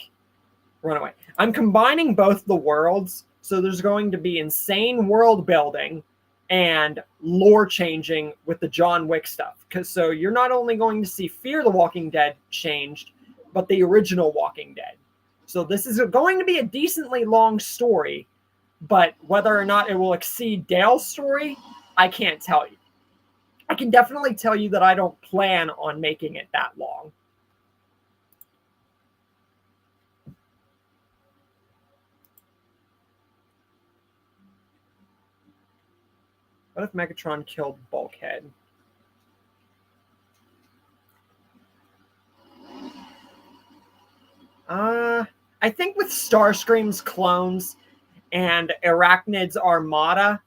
run away. I'm combining both the worlds, so there's going to be insane world building and lore changing with the John Wick stuff. So you're not only going to see Fear the Walking Dead changed, but the original Walking Dead. So this is going to be a decently long story, but whether or not it will exceed Dale's story, I can't tell you. I can definitely tell you that I don't plan on making it that long. What if Megatron killed Bulkhead? I think with Starscream's clones and Arachnid's armada,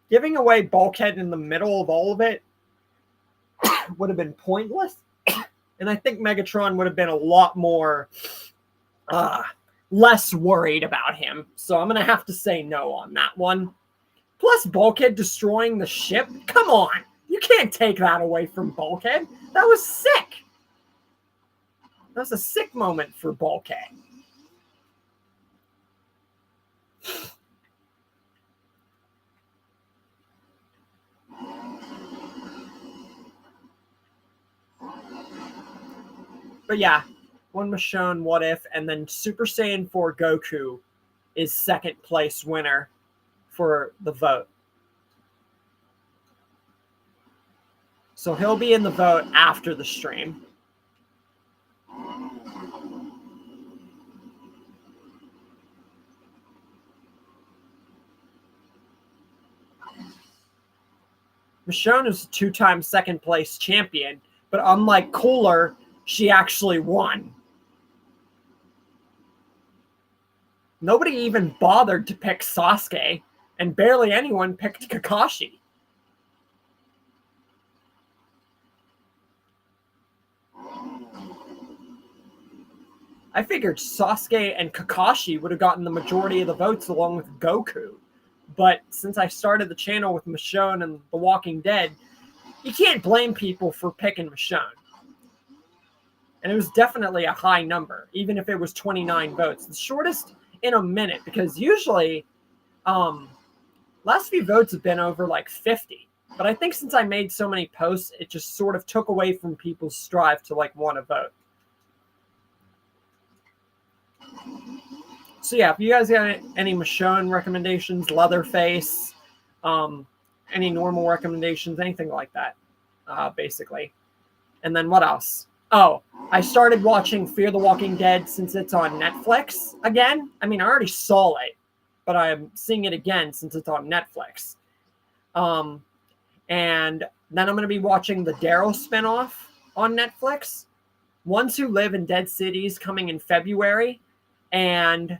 Giving away Bulkhead in the middle of all of it would have been pointless. And I think Megatron would have been a lot more less worried about him. So I'm going to have to say no on that one. Plus, Bulkhead destroying the ship? Come on! You can't take that away from Bulkhead. That was sick. That was a sick moment for Bulkhead. But yeah, one was shown What If, and then Super Saiyan 4 Goku is second place winner for the vote. So he'll be in the vote after the stream. Michonne is a two-time second place champion, but unlike Cooler, she actually won. Nobody even bothered to pick Sasuke, and barely anyone picked Kakashi. I figured Sasuke and Kakashi would have gotten the majority of the votes along with Goku. But since I started the channel with Michonne and The Walking Dead, you can't blame people for picking Michonne. And it was definitely a high number, even if it was 29 votes. The shortest in a minute, because usually last few votes have been over like 50. But I think since I made so many posts, it just sort of took away from people's strive to like want to vote. So yeah, if you guys got any Michonne recommendations, Leatherface, any normal recommendations, anything like that, basically. And then what else? Oh, I started watching Fear the Walking Dead since it's on Netflix again. I mean, I already saw it, but I'm seeing it again since it's on Netflix. And then I'm going to be watching the Daryl spinoff on Netflix. Ones Who Live in Dead Cities coming in February. And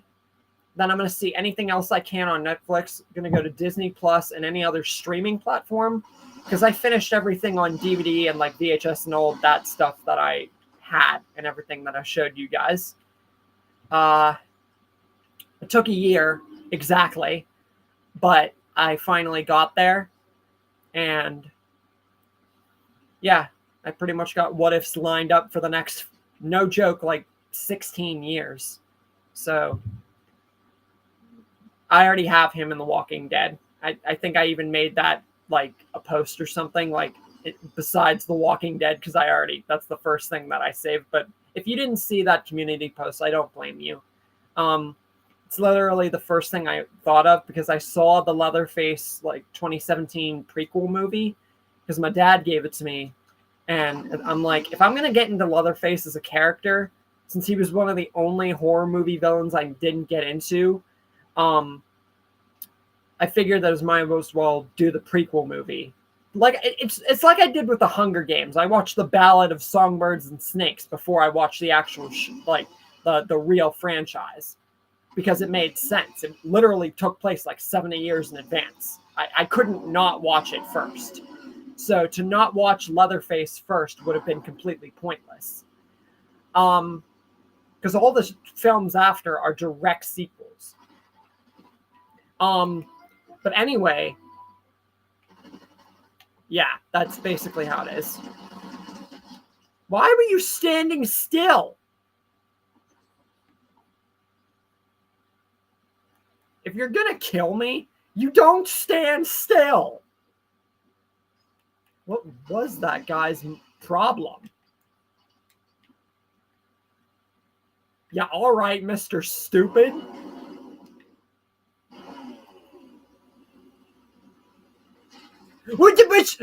then I'm going to see anything else I can on Netflix. I'm going to go to Disney Plus and any other streaming platform because I finished everything on DVD and like VHS and all that stuff that I had and everything that I showed you guys. It took a year exactly, but I finally got there. And yeah, I pretty much got What Ifs lined up for the next, no joke, like 16 years. So I already have him in The Walking Dead. I think I even made that like a post or something like besides The Walking Dead because that's the first thing that I saved. But if you didn't see that community post, I don't blame you. It's literally the first thing I thought of because I saw the Leatherface like 2017 prequel movie because my dad gave it to me. And I'm like, if I'm going to get into Leatherface as a character, since he was one of the only horror movie villains I didn't get into, I figured that it was might as well do the prequel movie. Like it's like I did with the Hunger Games. I watched the Ballad of Songbirds and Snakes before I watched the actual the real franchise because it made sense. It literally took place like 70 years in advance. I couldn't not watch it first. So to not watch Leatherface first would have been completely pointless. Because all the films after are direct sequels. But anyway, yeah, that's basically how it is. Why were you standing still? If you're gonna kill me, you don't stand still. What was that guy's problem? Yeah, all right, Mr. Stupid. What the bitch?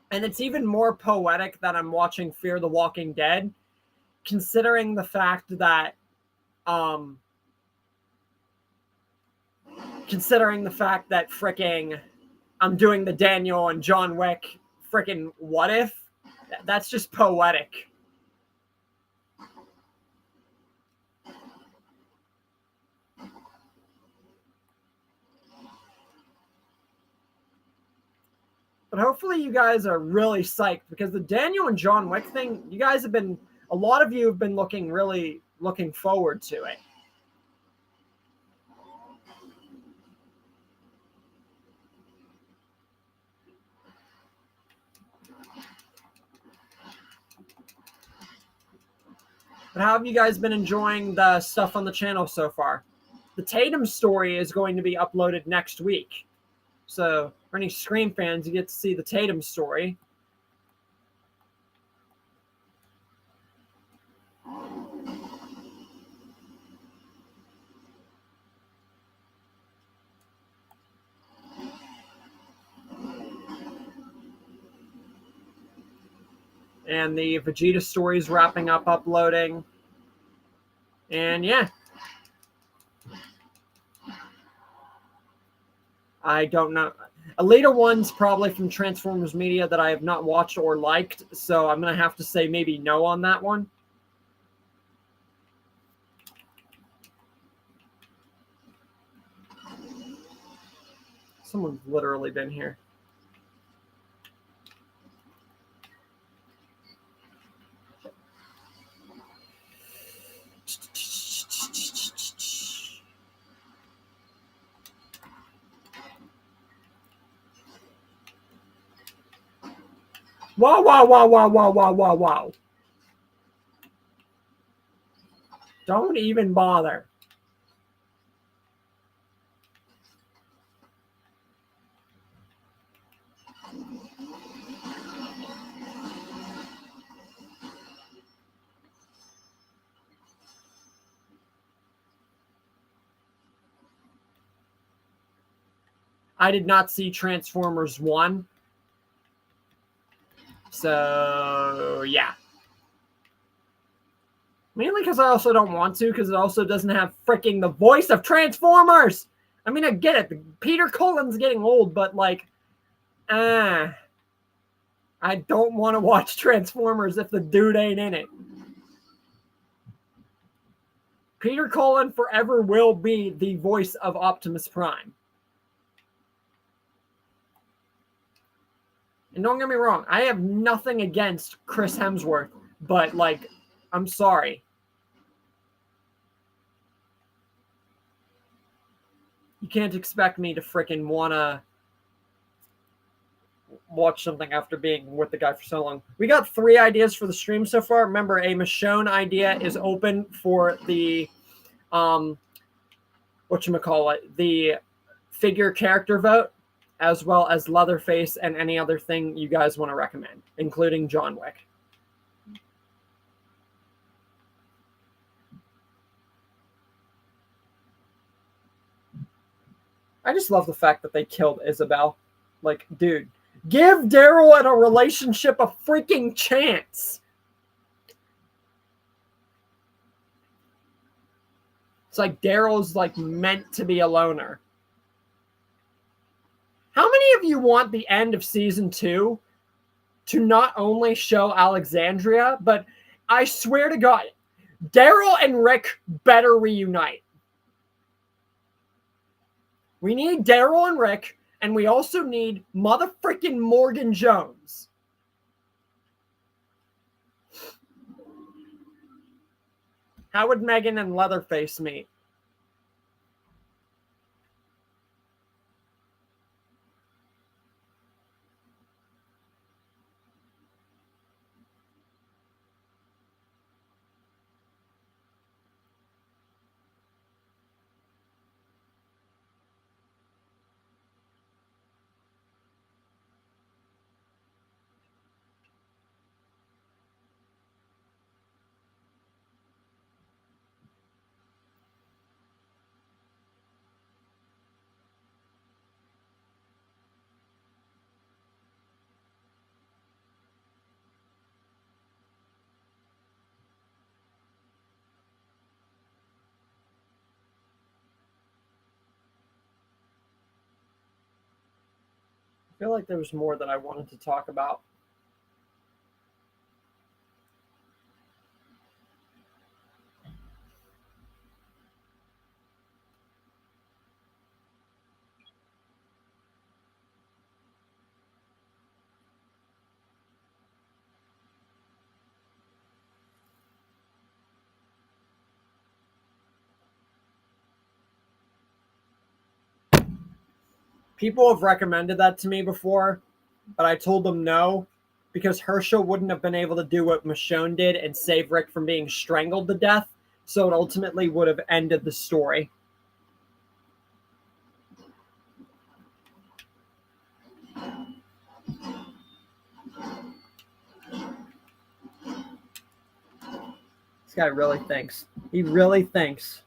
And it's even more poetic that I'm watching Fear the Walking Dead, considering the fact that Considering the fact that fricking I'm doing the Daniel and John Wick fricking what if, that's just poetic. But hopefully you guys are really psyched, because the Daniel and John Wick thing, you guys have been, a lot of you have been really looking forward to it. But how have you guys been enjoying the stuff on the channel so far? The Tatum story is going to be uploaded next week. So for any Scream fans, you get to see the Tatum story. And the Vegeta story is wrapping up uploading. And yeah. I don't know. A later one's probably from Transformers Media that I have not watched or liked, so I'm going to have to say maybe no on that one. Someone's literally been here. Wow, wow, wow, wow, wow, wow, wow, wow. Don't even bother. I did not see Transformers 1. So, yeah. Mainly because I also don't want to, because it also doesn't have freaking the voice of Transformers. I mean, I get it. Peter Cullen's getting old, but like, I don't want to watch Transformers if the dude ain't in it. Peter Cullen forever will be the voice of Optimus Prime. And don't get me wrong, I have nothing against Chris Hemsworth, but like, I'm sorry. You can't expect me to freaking want to watch something after being with the guy for so long. We got 3 ideas for the stream so far. Remember, a Michonne idea is open for the whatchamacallit, the figure character vote, as well as Leatherface and any other thing you guys want to recommend, including John Wick. I just love the fact that they killed Isabel. Like, dude, give Daryl and a relationship a freaking chance. It's like Daryl's like meant to be a loner. How many of you want the end of season 2 to not only show Alexandria, but I swear to God, Daryl and Rick better reunite. We need Daryl and Rick, and we also need motherfucking Morgan Jones. How would Megan and Leatherface meet? feel like there was more that I wanted to talk about. People have recommended that to me before, but I told them no because Herschel wouldn't have been able to do what Michonne did and save Rick from being strangled to death, so it ultimately would have ended the story. This guy really thinks. He really thinks.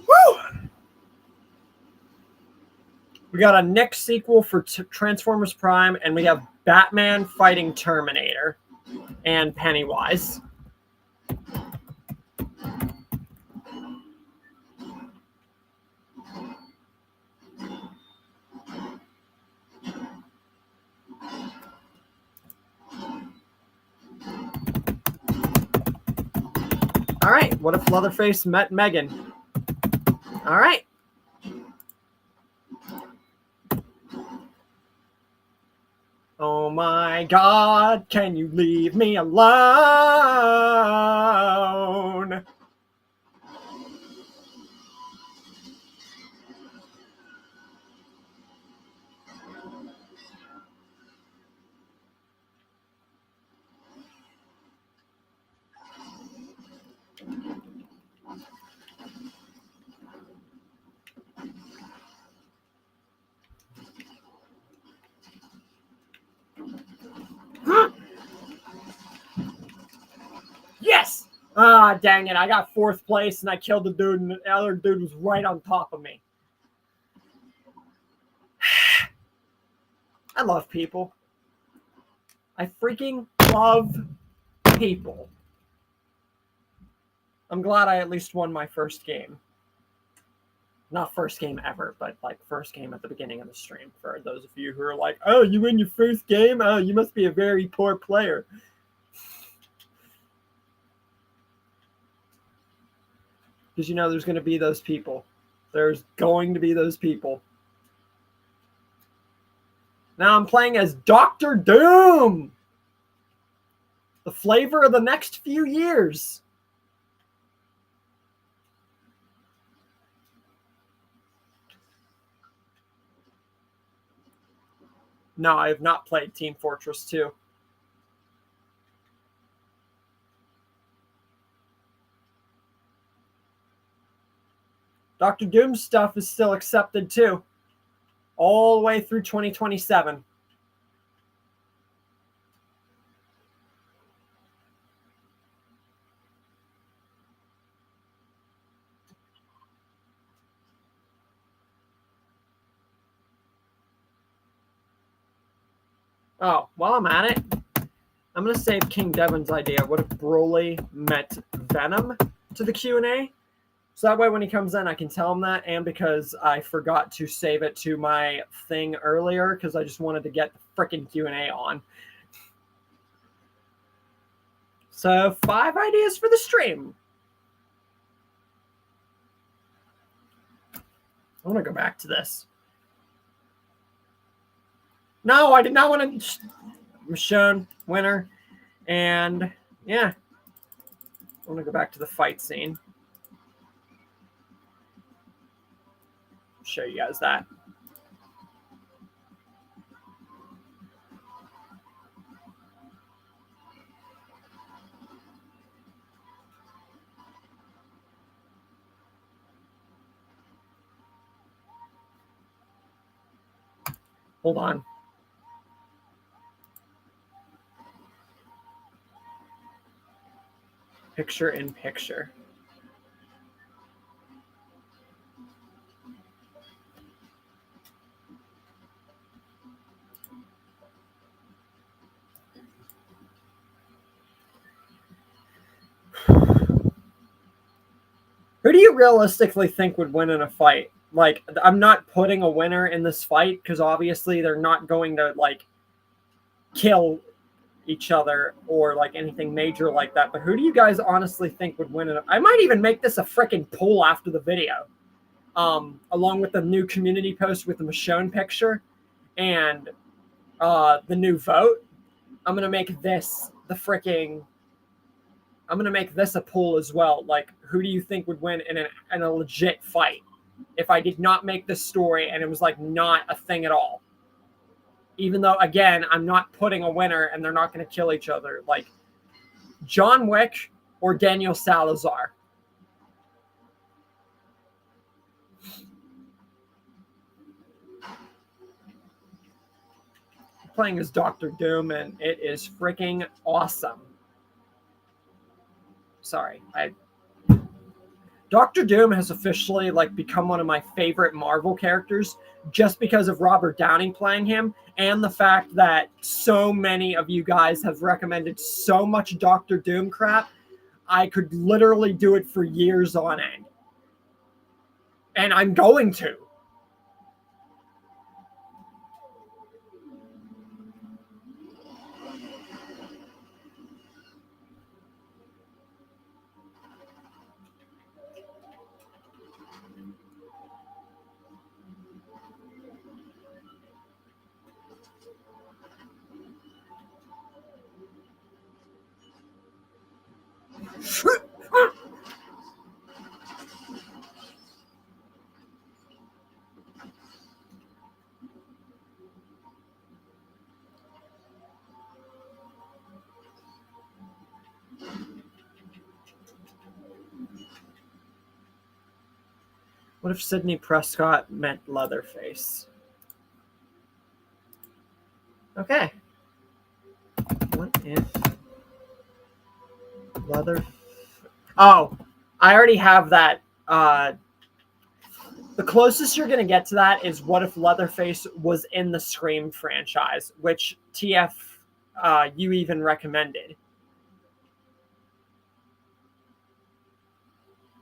Woo! We got a Nick sequel for Transformers Prime, and we have Batman fighting Terminator and Pennywise. All right, what if Leatherface met Megan? All right. Oh my God, can you leave me alone? Yes! Ah, dang it. I got 4th place and I killed the dude, and the other dude was right on top of me. I love people. I freaking love people. I'm glad I at least won my first game. Not first game ever, but like first game at the beginning of the stream. For those of you who are like, oh, you win your first game? Oh, you must be a very poor player. Because you know there's going to be those people. There's going to be those people. Now I'm playing as Dr. Doom. The flavor of the next few years. No, I have not played Team Fortress 2. Dr. Doom's stuff is still accepted too. All the way through 2027. Oh, while I'm at it, I'm going to save King Devon's idea. What if Broly met Venom to the Q&A? So that way when he comes in, I can tell him that, and because I forgot to save it to my thing earlier because I just wanted to get the freaking Q&A on. So 5 ideas for the stream. I want to go back to this. No, I did not want to. Michonne, winner. And yeah, I want to go back to the fight scene. Show you guys that. Hold on. Picture in picture. you realistically think would win in a fight? Like, I'm not putting a winner in this fight because obviously they're not going to, like, kill each other or, like, anything major like that. But who do you guys honestly think would win in a... I might even make this a freaking poll after the video. Along with the new community post with the Michonne picture and the new vote. I'm going to make this the freaking... I'm going to make this a poll as well. Like, who do you think would win in a legit fight? If I did not make this story and it was, like, not a thing at all. Even though, again, I'm not putting a winner and they're not going to kill each other. Like, John Wick or Daniel Salazar. I'm playing as Dr. Doom and it is freaking awesome. Sorry, Dr. Doom has officially, like, become one of my favorite Marvel characters just because of Robert Downey playing him and the fact that so many of you guys have recommended so much Dr. Doom crap. I could literally do it for years on end. And I'm going to. What if Sidney Prescott meant Leatherface? Okay. What if Oh, I already have that. The closest you're going to get to that is what if Leatherface was in the Scream franchise, which TF, you even recommended.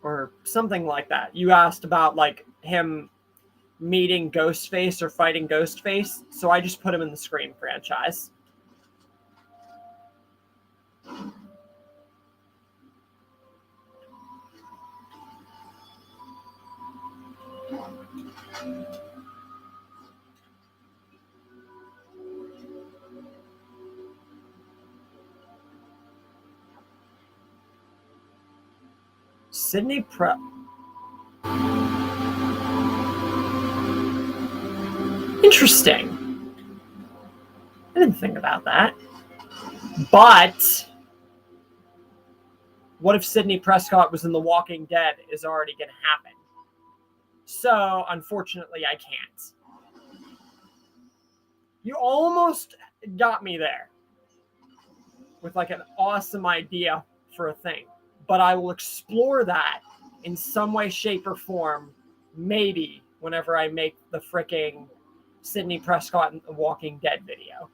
Or something like that. You asked about, like, him meeting Ghostface or fighting Ghostface, so I just put him in the Scream franchise. Sidney Interesting. I didn't think about that. But what if Sidney Prescott was in The Walking Dead is already going to happen? So, unfortunately, I can't. You almost got me there with, like, an awesome idea for a thing. But I will explore that in some way, shape, or form, maybe whenever I make the fricking Sidney Prescott and The Walking Dead video.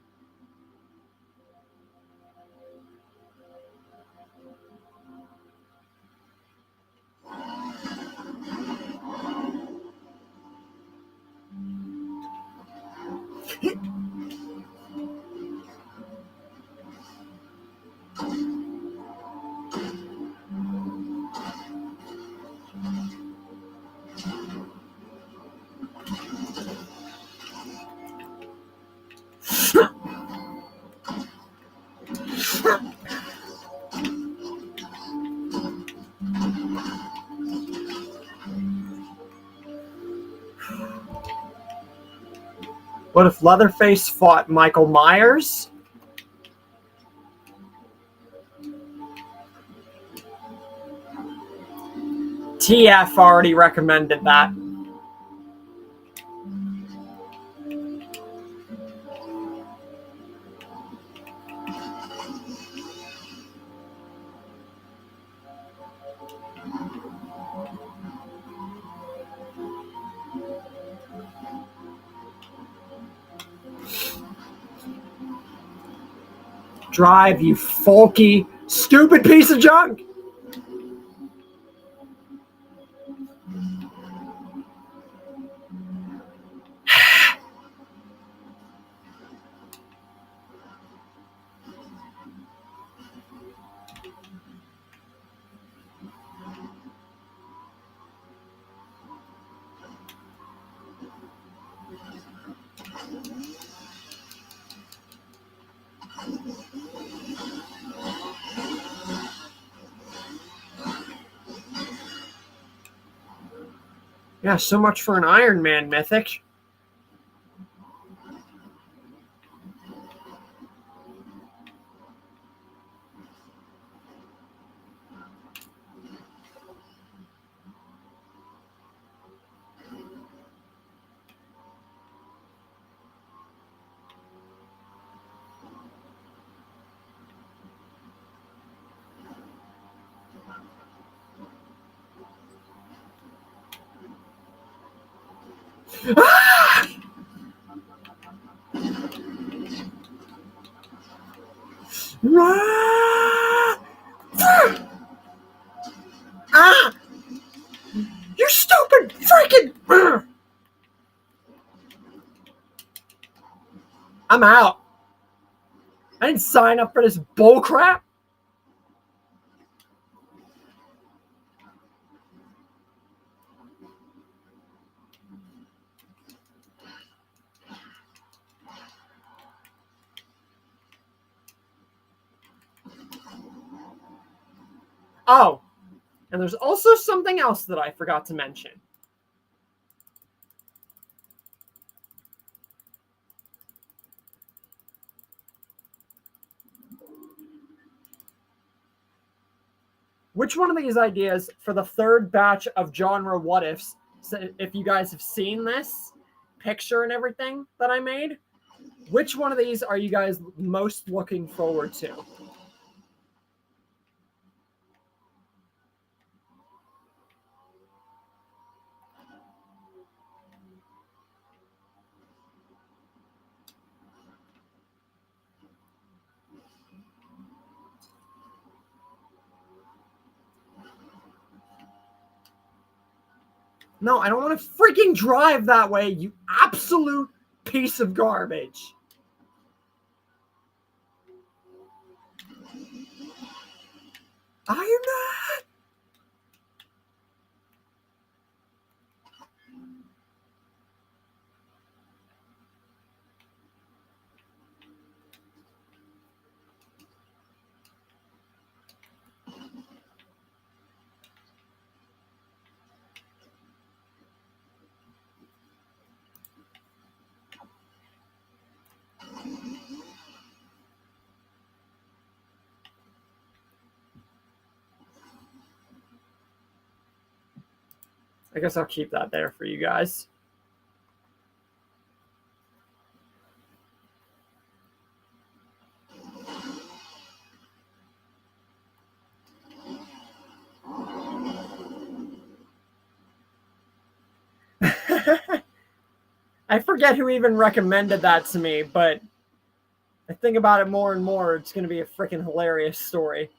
What if Leatherface fought Michael Myers? TF already recommended that. Drive, you folky, stupid piece of junk! Yeah, so much for an Iron Man mythic. Ah! Ah! You stupid freaking! I'm out. I didn't sign up for this bullcrap. Oh, and there's also something else that I forgot to mention. Which one of these ideas for the third batch of genre what ifs, so if you guys have seen this picture and everything that I made, which one of these are you guys most looking forward to? No, I don't want to freaking drive that way, you absolute piece of garbage. Are you not? I guess I'll keep that there for you guys. I forget who even recommended that to me, but I think about it more and more. It's going to be a freaking hilarious story.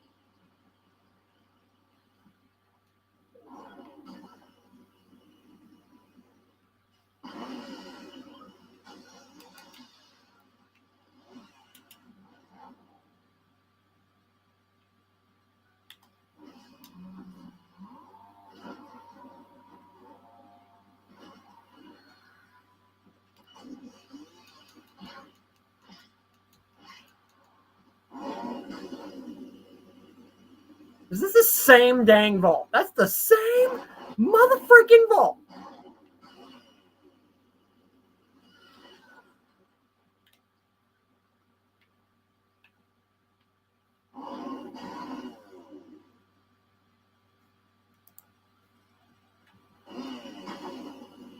Is this the same dang vault? That's the same motherfucking vault.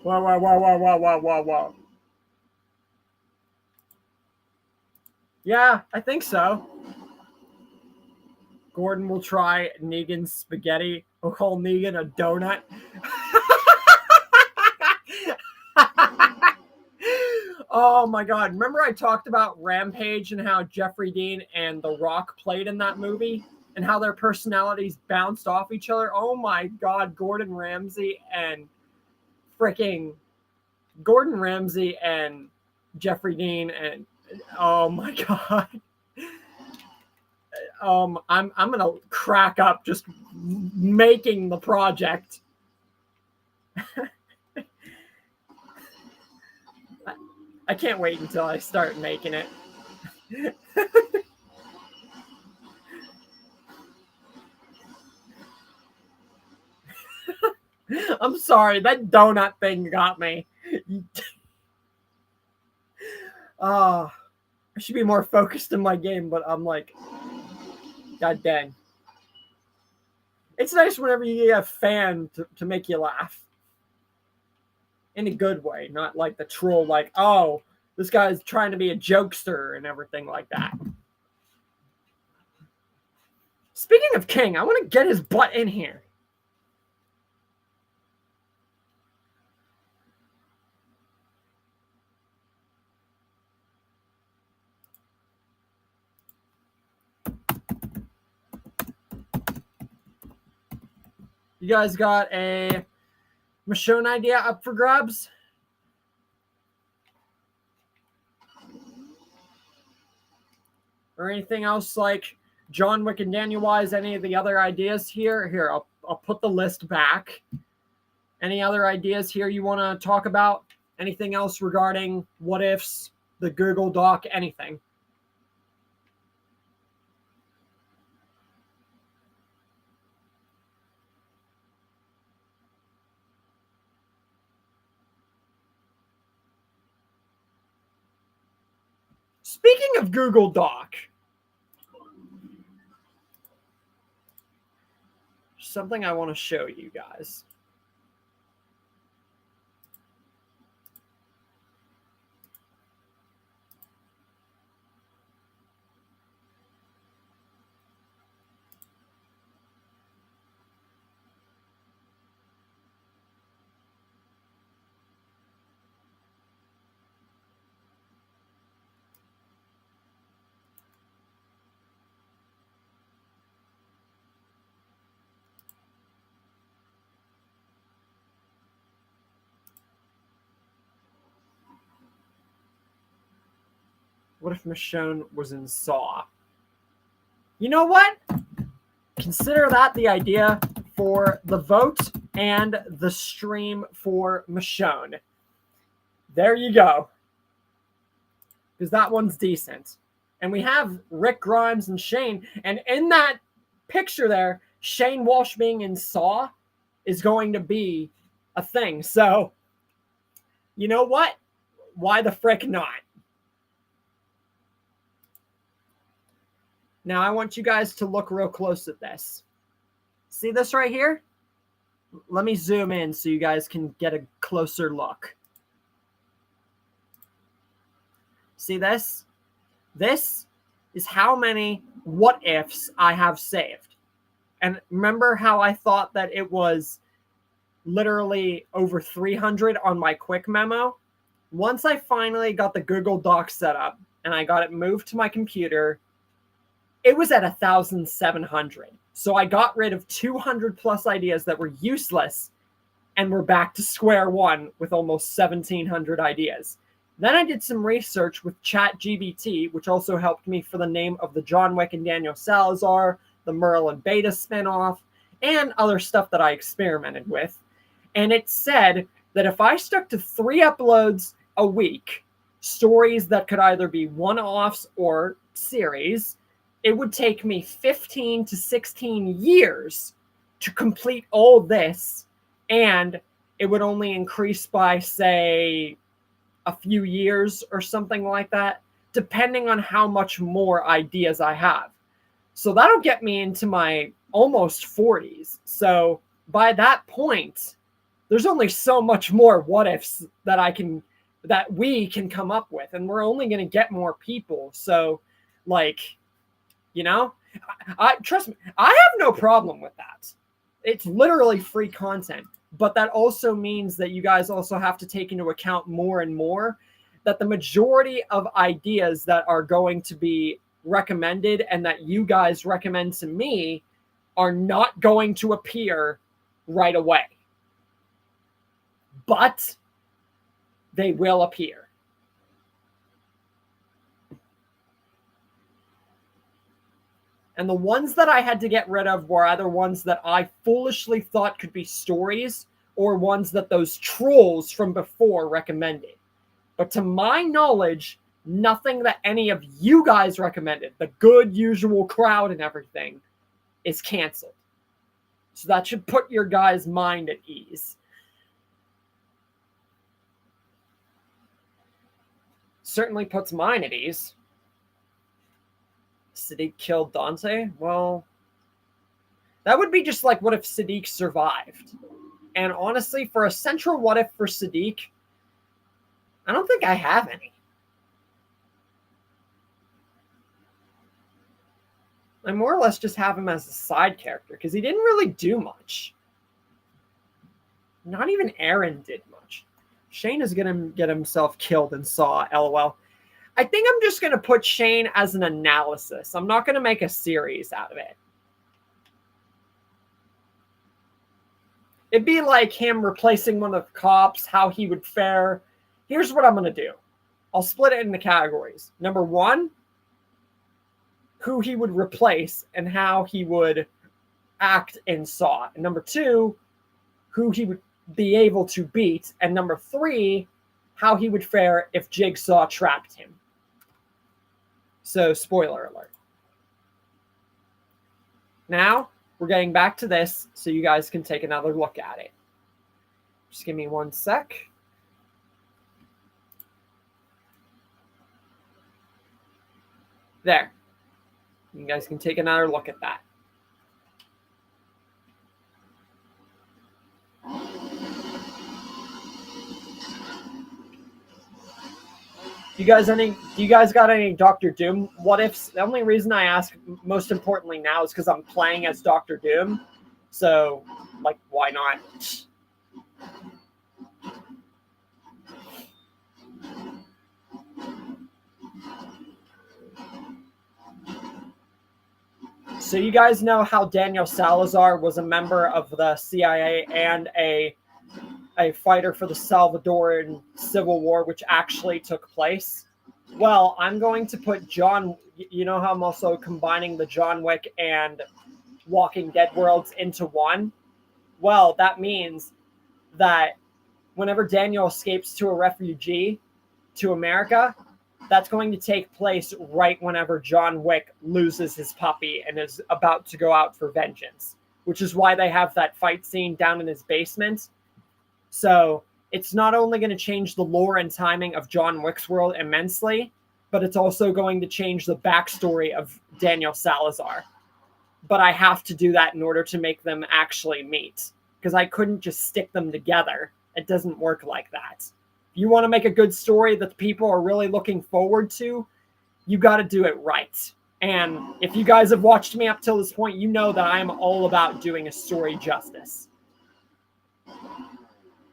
Whoa, whoa, whoa, whoa, whoa, whoa, whoa, whoa. Yeah, I think so. Gordon will try Negan's spaghetti. We'll call Negan a donut. Oh my god. Remember I talked about Rampage and how Jeffrey Dean and The Rock played in that movie? And how their personalities bounced off each other? Oh my god, Gordon Ramsay and Jeffrey Dean and oh my god. I'm gonna crack up just making the project. I can't wait until I start making it. I'm sorry, that donut thing got me. I should be more focused in my game, but I'm like, god dang. It's nice whenever you get a fan to make you laugh. In a good way, not like the troll, like, oh, this guy's trying to be a jokester and everything like that. Speaking of King, I want to get his butt in here. You guys got a Michonne idea up for grabs? Or anything else like John Wick and Daniel Wise? Any of the other ideas here? Here, I'll put the list back. Any other ideas here you want to talk about? Anything else regarding what ifs, the Google Doc, anything? Speaking of Google Doc, something I want to show you guys. What if Michonne was in Saw? You know what? Consider that the idea for the vote and the stream for Michonne. There you go. Because that one's decent. And we have Rick Grimes and Shane. And in that picture there, Shane Walsh being in Saw is going to be a thing. So, you know what? Why the frick not? Now, I want you guys to look real close at this. See this right here? Let me zoom in so you guys can get a closer look. See this? This is how many what ifs I have saved. And remember how I thought that it was literally over 300 on my quick memo? Once I finally got the Google Docs set up and I got it moved to my computer, it was at 1,700. So I got rid of 200 plus ideas that were useless and we're back to square one with almost 1,700 ideas. Then I did some research with ChatGPT, which also helped me for the name of the John Wick and Daniel Salazar, the Merle and Beta spinoff, and other stuff that I experimented with. And it said that if I stuck to 3 uploads a week, stories that could either be one-offs or series, it would take me 15 to 16 years to complete all this, and it would only increase by, say, a few years or something like that, depending on how much more ideas I have. So that'll get me into my almost 40s. So by that point, there's only so much more what ifs that we can come up with, and we're only going to get more people. So, like, you know, I trust me, I have no problem with that. It's literally free content. But that also means that you guys also have to take into account more and more that the majority of ideas that are going to be recommended and that you guys recommend to me are not going to appear right away. But they will appear. And the ones that I had to get rid of were either ones that I foolishly thought could be stories or ones that those trolls from before recommended. But to my knowledge, nothing that any of you guys recommended, the good usual crowd and everything, is canceled. So that should put your guys' mind at ease. Certainly puts mine at ease. Sadiq killed Dante? Well, that would be just like, what if Sadiq survived? And honestly, for a central what if for Sadiq, I don't think I have any. I more or less just have him as a side character because he didn't really do much. Not even Aaron did much. Shane is going to get himself killed in Saw, LOL. I think I'm just going to put Shane as an analysis. I'm not going to make a series out of it. It'd be like him replacing one of the cops, how he would fare. Here's what I'm going to do. I'll split it into categories. Number one, who he would replace and how he would act in Saw. And number two, who he would be able to beat. And number three, how he would fare if Jigsaw trapped him. So, spoiler alert. Now, we're getting back to this so you guys can take another look at it. Just give me 1 sec. There. You guys can take another look at that. Do you guys got any Doctor Doom what ifs? The only reason I ask, most importantly now, is because I'm playing as Doctor Doom. So, like, why not? So you guys know how Daniel Salazar was a member of the CIA and a fighter for the Salvadoran Civil War, which actually took place? Well, I'm going to put John... You know how I'm also combining the John Wick and Walking Dead worlds into one? Well, that means that whenever Daniel escapes to a refugee to America, that's going to take place right whenever John Wick loses his puppy and is about to go out for vengeance, which is why they have that fight scene down in his basement. So it's not only going to change the lore and timing of John Wick's world immensely, but it's also going to change the backstory of Daniel Salazar. But I have to do that in order to make them actually meet, because I couldn't just stick them together. It doesn't work like that. If you want to make a good story that the people are really looking forward to, you got to do it right. And if you guys have watched me up till this point, you know that I'm all about doing a story justice.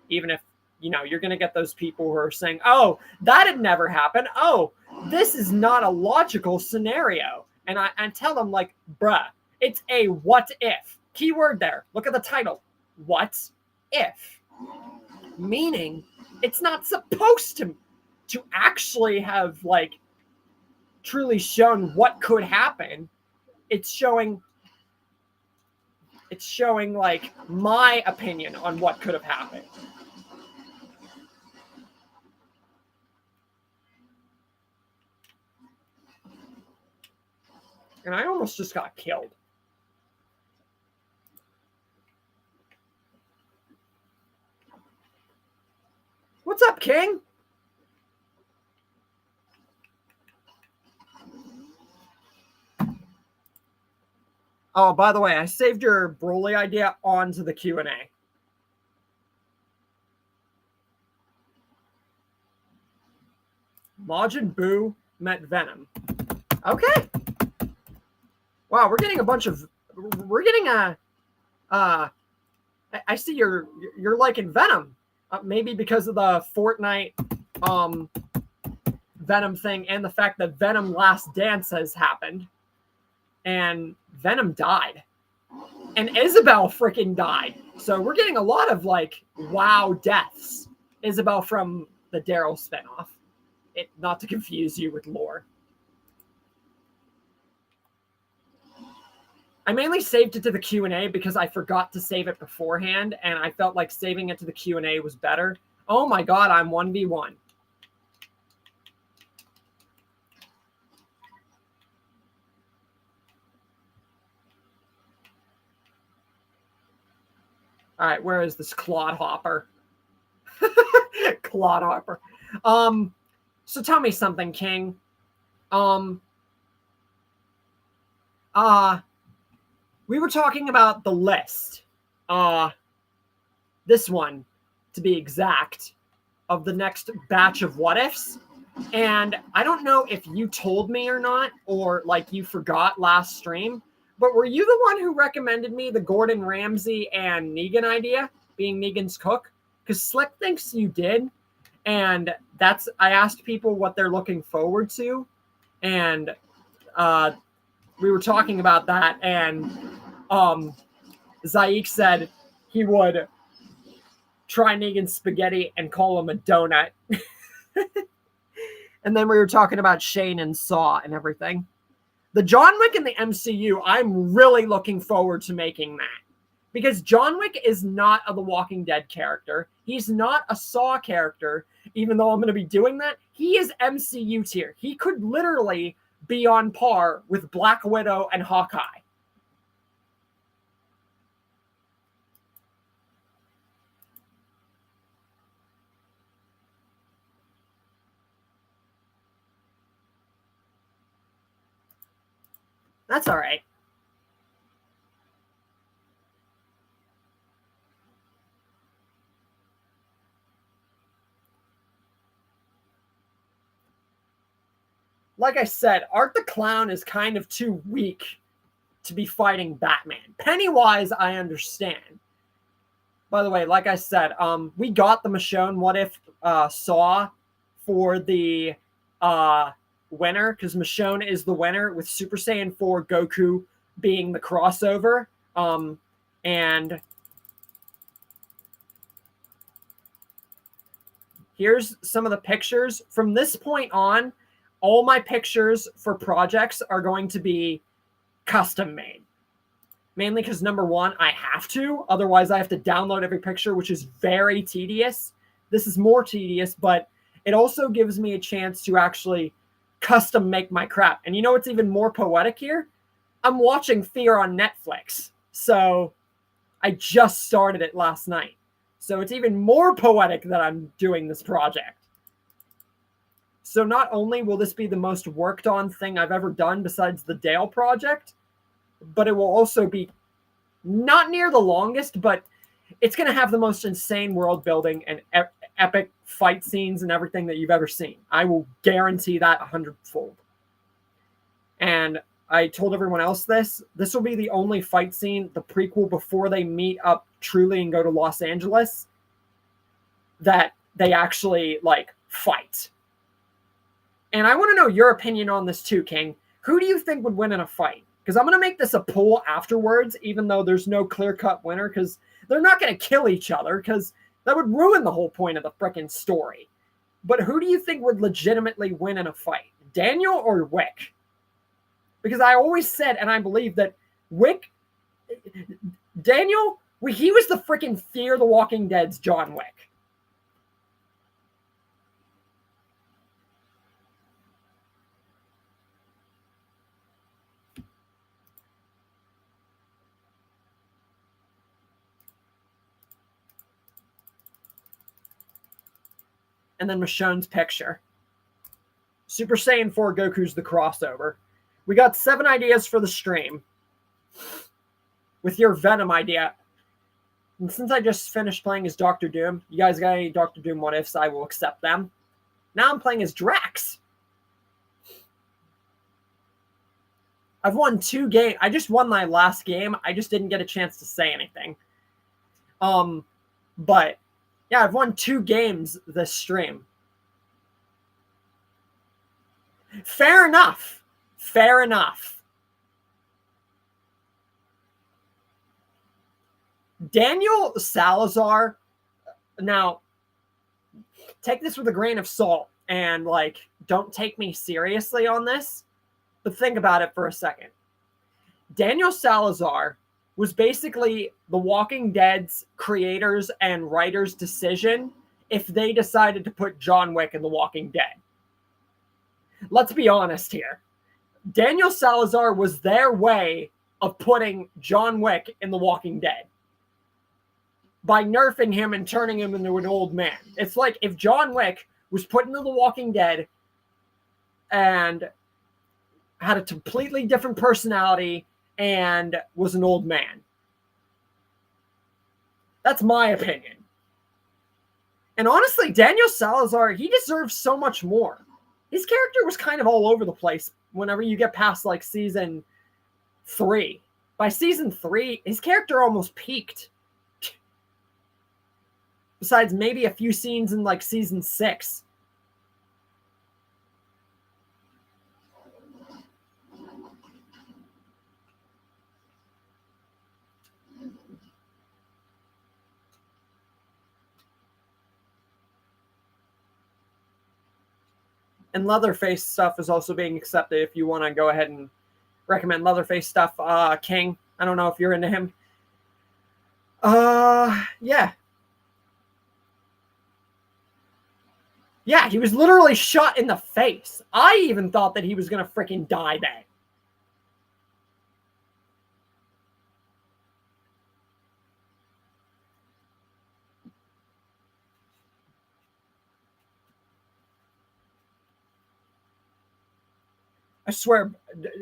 Even if, you know, you're going to get those people who are saying, oh, that had never happened. Oh, this is not a logical scenario. And I tell them, like, bruh, it's a what if. Keyword there. Look at the title. What if? Meaning, it's not supposed to actually have, like, truly shown what could happen. It's showing, like, my opinion on what could have happened. And I almost just got killed. What's up, King? Oh, by the way, I saved your Broly idea onto the Q&A. Majin Buu met Venom. Okay. Wow, we're getting a bunch of... We're getting a... I see you're liking Venom. Maybe because of the Fortnite Venom thing and the fact that Venom Last Dance has happened. And Venom died. And Isabel freaking died. So we're getting a lot of, like, wow deaths. Isabel from the Daryl spinoff. Not to confuse you with lore. I mainly saved it to the Q&A because I forgot to save it beforehand, and I felt like saving it to the Q&A was better. Oh my god, I'm 1v1. All right, where is this clodhopper? Clodhopper. So tell me something, King. Um, we were talking about the list. This one, to be exact, of the next batch of what ifs. And I don't know if you told me or not, or like you forgot last stream, but were you the one who recommended me the Gordon Ramsay and Negan idea, being Negan's cook? Because Slick thinks you did. And that's, I asked people what they're looking forward to. And we were talking about that. And Zaik said he would try Negan's spaghetti and call him a donut. And then we were talking about Shane and Saw and everything. The John Wick in the MCU, I'm really looking forward to making that. Because John Wick is not a The Walking Dead character. He's not a Saw character, even though I'm going to be doing that. He is MCU tier. He could literally be on par with Black Widow and Hawkeye. That's all right. Like I said, Art the Clown is kind of too weak to be fighting Batman. Pennywise, I understand. By the way, like I said, we got the Michonne What If Saw for the winner, because Michonne is the winner, with Super Saiyan 4 Goku being the crossover. And here's some of the pictures. From this point on, all my pictures for projects are going to be custom made. Mainly because, number one, I have to. Otherwise, I have to download every picture, which is very tedious. This is more tedious, but it also gives me a chance to actually custom make my crap. And you know what's even more poetic here? I'm watching Fear on Netflix. So I just started it last night. So it's even more poetic that I'm doing this project. So not only will this be the most worked on thing I've ever done besides the Dale project, but it will also be not near the longest, but it's going to have the most insane world building and epic fight scenes and everything that you've ever seen. I will guarantee that 100-fold. And I told everyone else this. This will be the only fight scene, the prequel before they meet up truly and go to Los Angeles, that they actually, like, fight. And I want to know your opinion on this too, King. Who do you think would win in a fight? Because I'm going to make this a poll afterwards, even though there's no clear-cut winner, because they're not going to kill each other, because that would ruin the whole point of the freaking story. But who do you think would legitimately win in a fight? Daniel or Wick? Because I always said, and I believe that Daniel, he was the freaking Fear the Walking Dead's John Wick. And then Michonne's picture. Super Saiyan 4 Goku's the crossover. We got 7 ideas for the stream. With your Venom idea. And since I just finished playing as Doctor Doom, you guys got any Doctor Doom what ifs, I will accept them. Now I'm playing as Drax. I've won 2 games. I just won my last game. I just didn't get a chance to say anything. But yeah, I've won 2 games this stream. Fair enough. Fair enough. Daniel Salazar, now, take this with a grain of salt and, like, don't take me seriously on this, but think about it for a second. Daniel Salazar was basically The Walking Dead's creators and writers' decision if they decided to put John Wick in The Walking Dead. Let's be honest here. Daniel Salazar was their way of putting John Wick in The Walking Dead. by nerfing him and turning him into an old man. It's like if John Wick was put into The Walking Dead and had a completely different personality and was an old man. That's my opinion. And honestly, Daniel Salazar, he deserves so much more. His character was kind of all over the place whenever you get past like season 3. By season 3, his character almost peaked. Besides maybe a few scenes in like season 6. And Leatherface stuff is also being accepted if you want to go ahead and recommend Leatherface stuff. King, I don't know if you're into him. Yeah. Yeah, he was literally shot in the face. I even thought that he was going to freaking die then. I swear,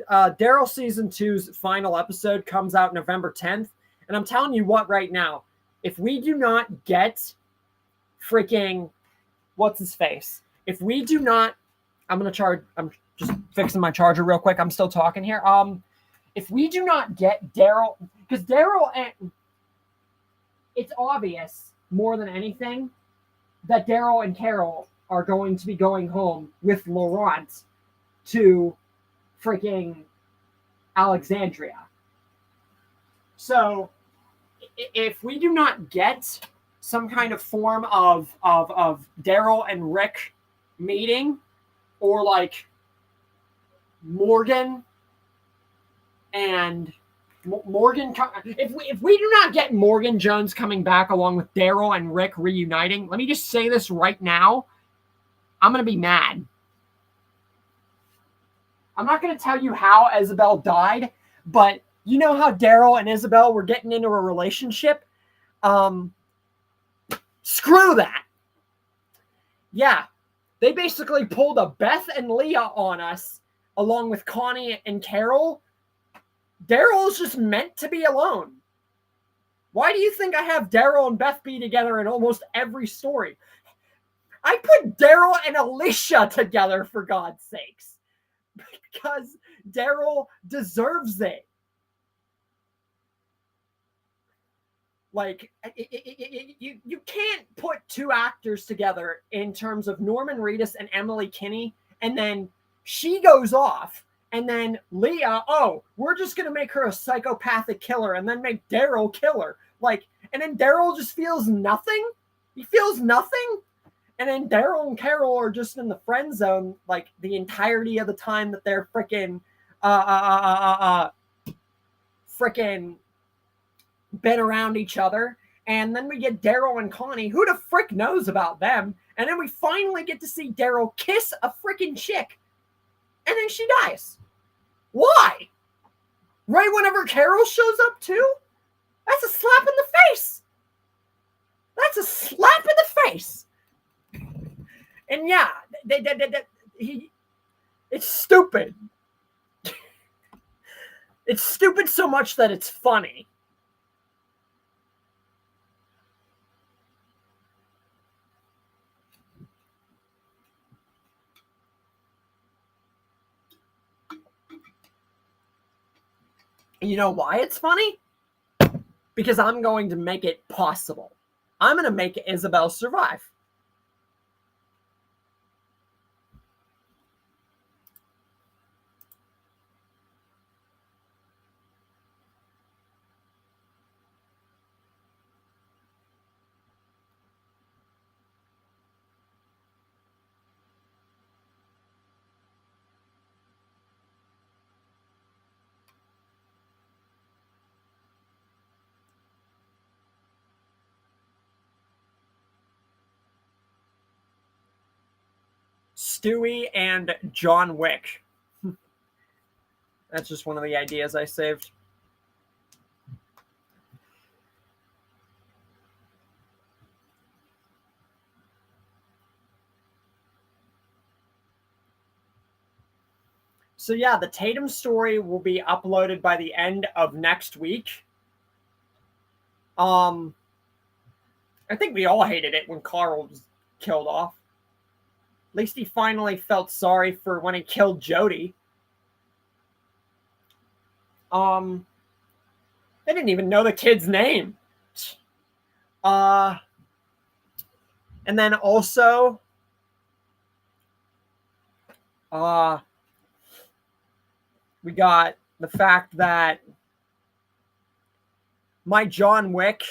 Daryl Season 2's final episode comes out November 10th. And I'm telling you what right now, if we do not get freaking, what's his face? If we do not, I'm just fixing my charger real quick. I'm still talking here. If we do not get Daryl, because Daryl, it's obvious more than anything that Daryl and Carol are going to be going home with Laurent to freaking Alexandria. So if we do not get some kind of form of Daryl and Rick meeting, or like Morgan and Morgan, if we do not get Morgan Jones coming back along with Daryl and Rick reuniting, let me just say this right now, I'm going to be mad. I'm not going to tell you how Isabel died, but you know how Daryl and Isabel were getting into a relationship? Screw that. Yeah, they basically pulled a Beth and Leah on us, along with Connie and Carol. Daryl is just meant to be alone. Why do you think I have Daryl and Beth be together in almost every story? I put Daryl and Alicia together, for God's sakes. Because Daryl deserves it. Like, you can't put two actors together in terms of Norman Reedus and Emily Kinney, and then she goes off, and then Leah, oh, we're just going to make her a psychopathic killer, and then make Daryl kill her. Like, and then Daryl just feels nothing. He feels nothing. And then Daryl and Carol are just in the friend zone, like, the entirety of the time that they're freaking been around each other. And then we get Daryl and Connie. Who the frick knows about them? And then we finally get to see Daryl kiss a freaking chick. And then she dies. Why? Right whenever Carol shows up too? That's a slap in the face. That's a slap in the face. And yeah, it's stupid. It's stupid so much that it's funny. You know why it's funny? Because I'm going to make it possible. I'm going to make Isabel survive. Stewie and John Wick. That's just one of the ideas I saved. So yeah, the Tatum story will be uploaded by the end of next week. I think we all hated it when Carl was killed off. At least he finally felt sorry for when he killed Jody. They didn't even know the kid's name. And then also, we got the fact that my John Wick,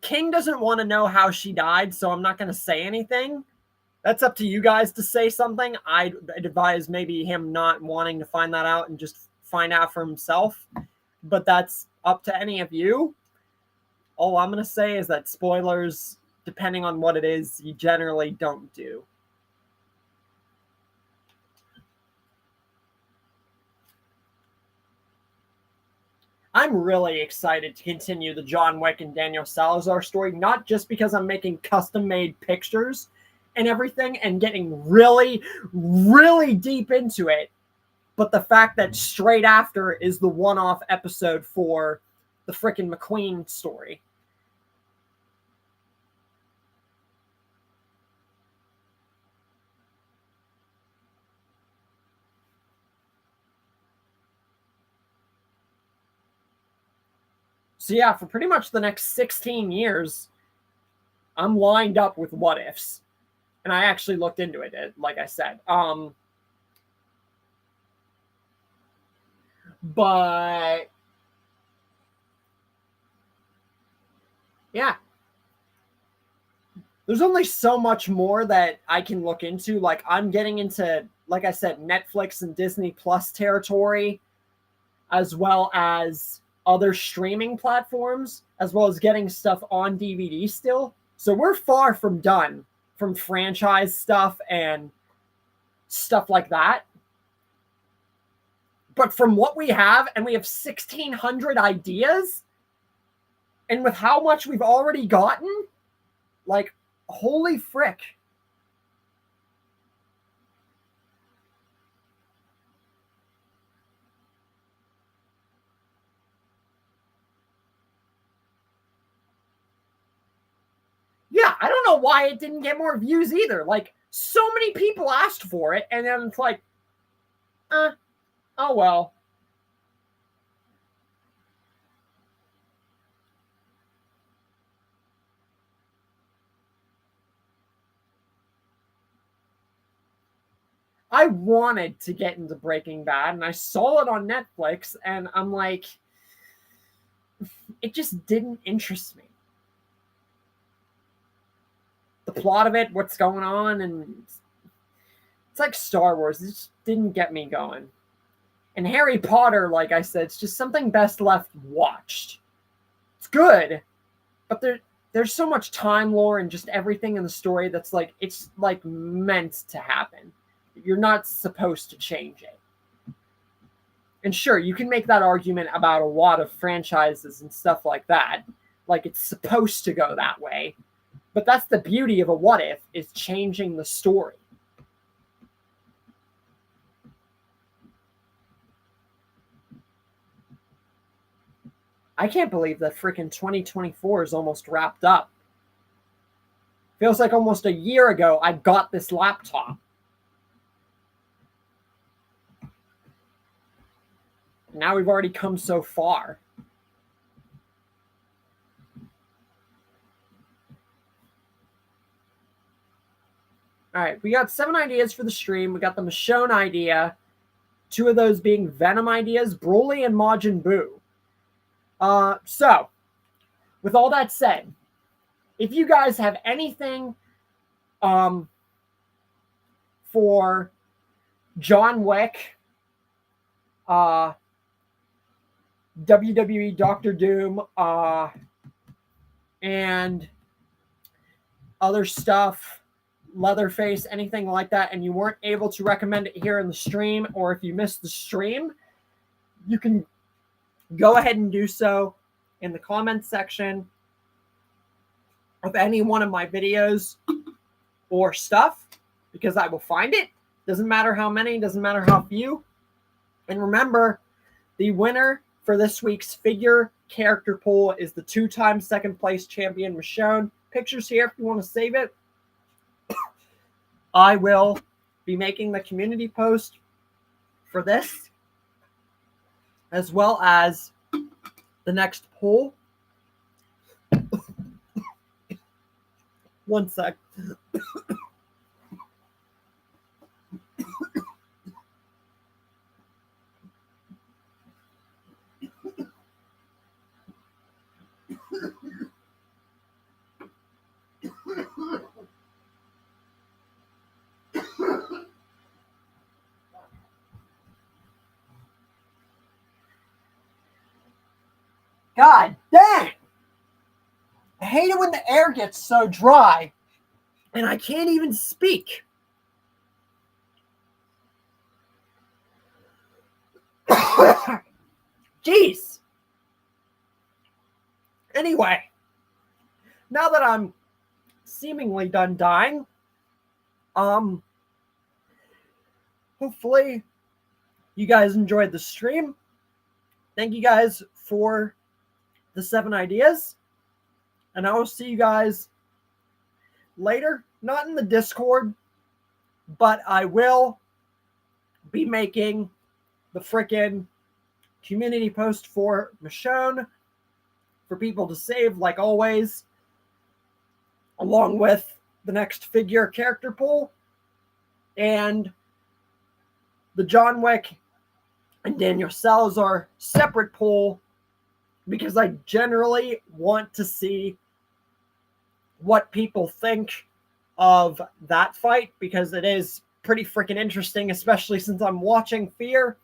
King doesn't want to know how she died, so I'm not going to say anything. That's up to you guys to say something. I'd advise maybe him not wanting to find that out and just find out for himself. But that's up to any of you. All I'm going to say is that spoilers, depending on what it is, you generally don't do. I'm really excited to continue the John Wick and Daniel Salazar story, not just because I'm making custom-made pictures and everything and getting really, really deep into it, but the fact that straight after is the one-off episode for the frickin' McQueen story. So yeah, for pretty much the next 16 years, I'm lined up with what ifs. And I actually looked into it, like I said. But yeah. There's only so much more that I can look into. Like, I'm getting into, like I said, Netflix and Disney Plus territory, as well as other streaming platforms, as well as getting stuff on DVD still. So we're far from done from franchise stuff and stuff like that. But from what we have, and we have 1,600 ideas, and with how much we've already gotten, like, holy frick. Yeah, I don't know why it didn't get more views either. Like, so many people asked for it, and then it's like, oh well. I wanted to get into Breaking Bad, and I saw it on Netflix, and I'm like, it just didn't interest me. The plot of it, what's going on, and it's like Star Wars. It just didn't get me going. And Harry Potter, like I said, it's just something best left watched. It's good, but there's so much time lore and just everything in the story that's like, it's like meant to happen. You're not supposed to change it. And sure, you can make that argument about a lot of franchises and stuff like that. Like, it's supposed to go that way. But that's the beauty of a what if, is changing the story. I can't believe that freaking 2024 is almost wrapped up. Feels like almost a year ago I got this laptop. Now we've already come so far. All right, we got 7 ideas for the stream. We got the Michonne idea. 2 of those being Venom ideas, Broly and Majin Buu. So, with all that said, if you guys have anything for John Wick, WWE Doctor Doom, and other stuff, Leatherface, anything like that, and you weren't able to recommend it here in the stream, or if you missed the stream, you can go ahead and do so in the comments section of any one of my videos or stuff, because I will find it. Doesn't matter how many, doesn't matter how few. And remember, the winner for this week's figure character pool is the 2-time second place champion, Michonne. Pictures here if you want to save it. I will be making the community post for this, as well as the next poll. One sec. God dang! I hate it when the air gets so dry and I can't even speak. Jeez. Anyway, now that I'm seemingly done dying, hopefully you guys enjoyed the stream. Thank you guys for the 7 ideas. And I will see you guys later. Not in the Discord, but I will be making the frickin' community post for Michonne for people to save, like always, along with the next figure character pool and the John Wick and Daniel Salazar separate pool, because I generally want to see what people think of that fight, because it is pretty freaking interesting, especially since I'm watching Fear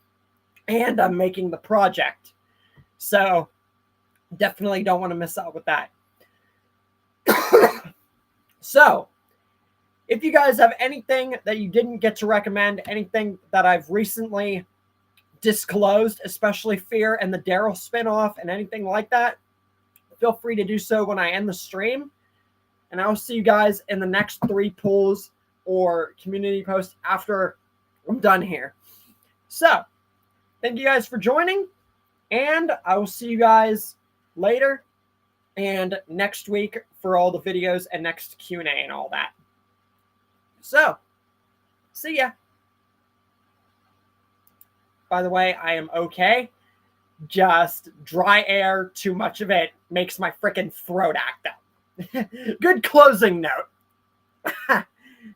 and I'm making the project. So definitely don't want to miss out with that. So if you guys have anything that you didn't get to recommend, anything that I've recently disclosed, especially Fear and the Daryl spinoff and anything like that, feel free to do so when I end the stream. And I will see you guys in the next 3 polls or community posts after I'm done here. So thank you guys for joining, and I will see you guys later and next week for all the videos and next Q&A and all that. So, see ya. By the way, I am okay. Just dry air, too much of it makes my freaking throat act up. Good closing note.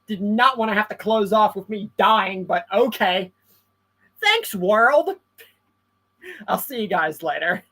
Did not want to have to close off with me dying, but okay. Thanks, world. I'll see you guys later.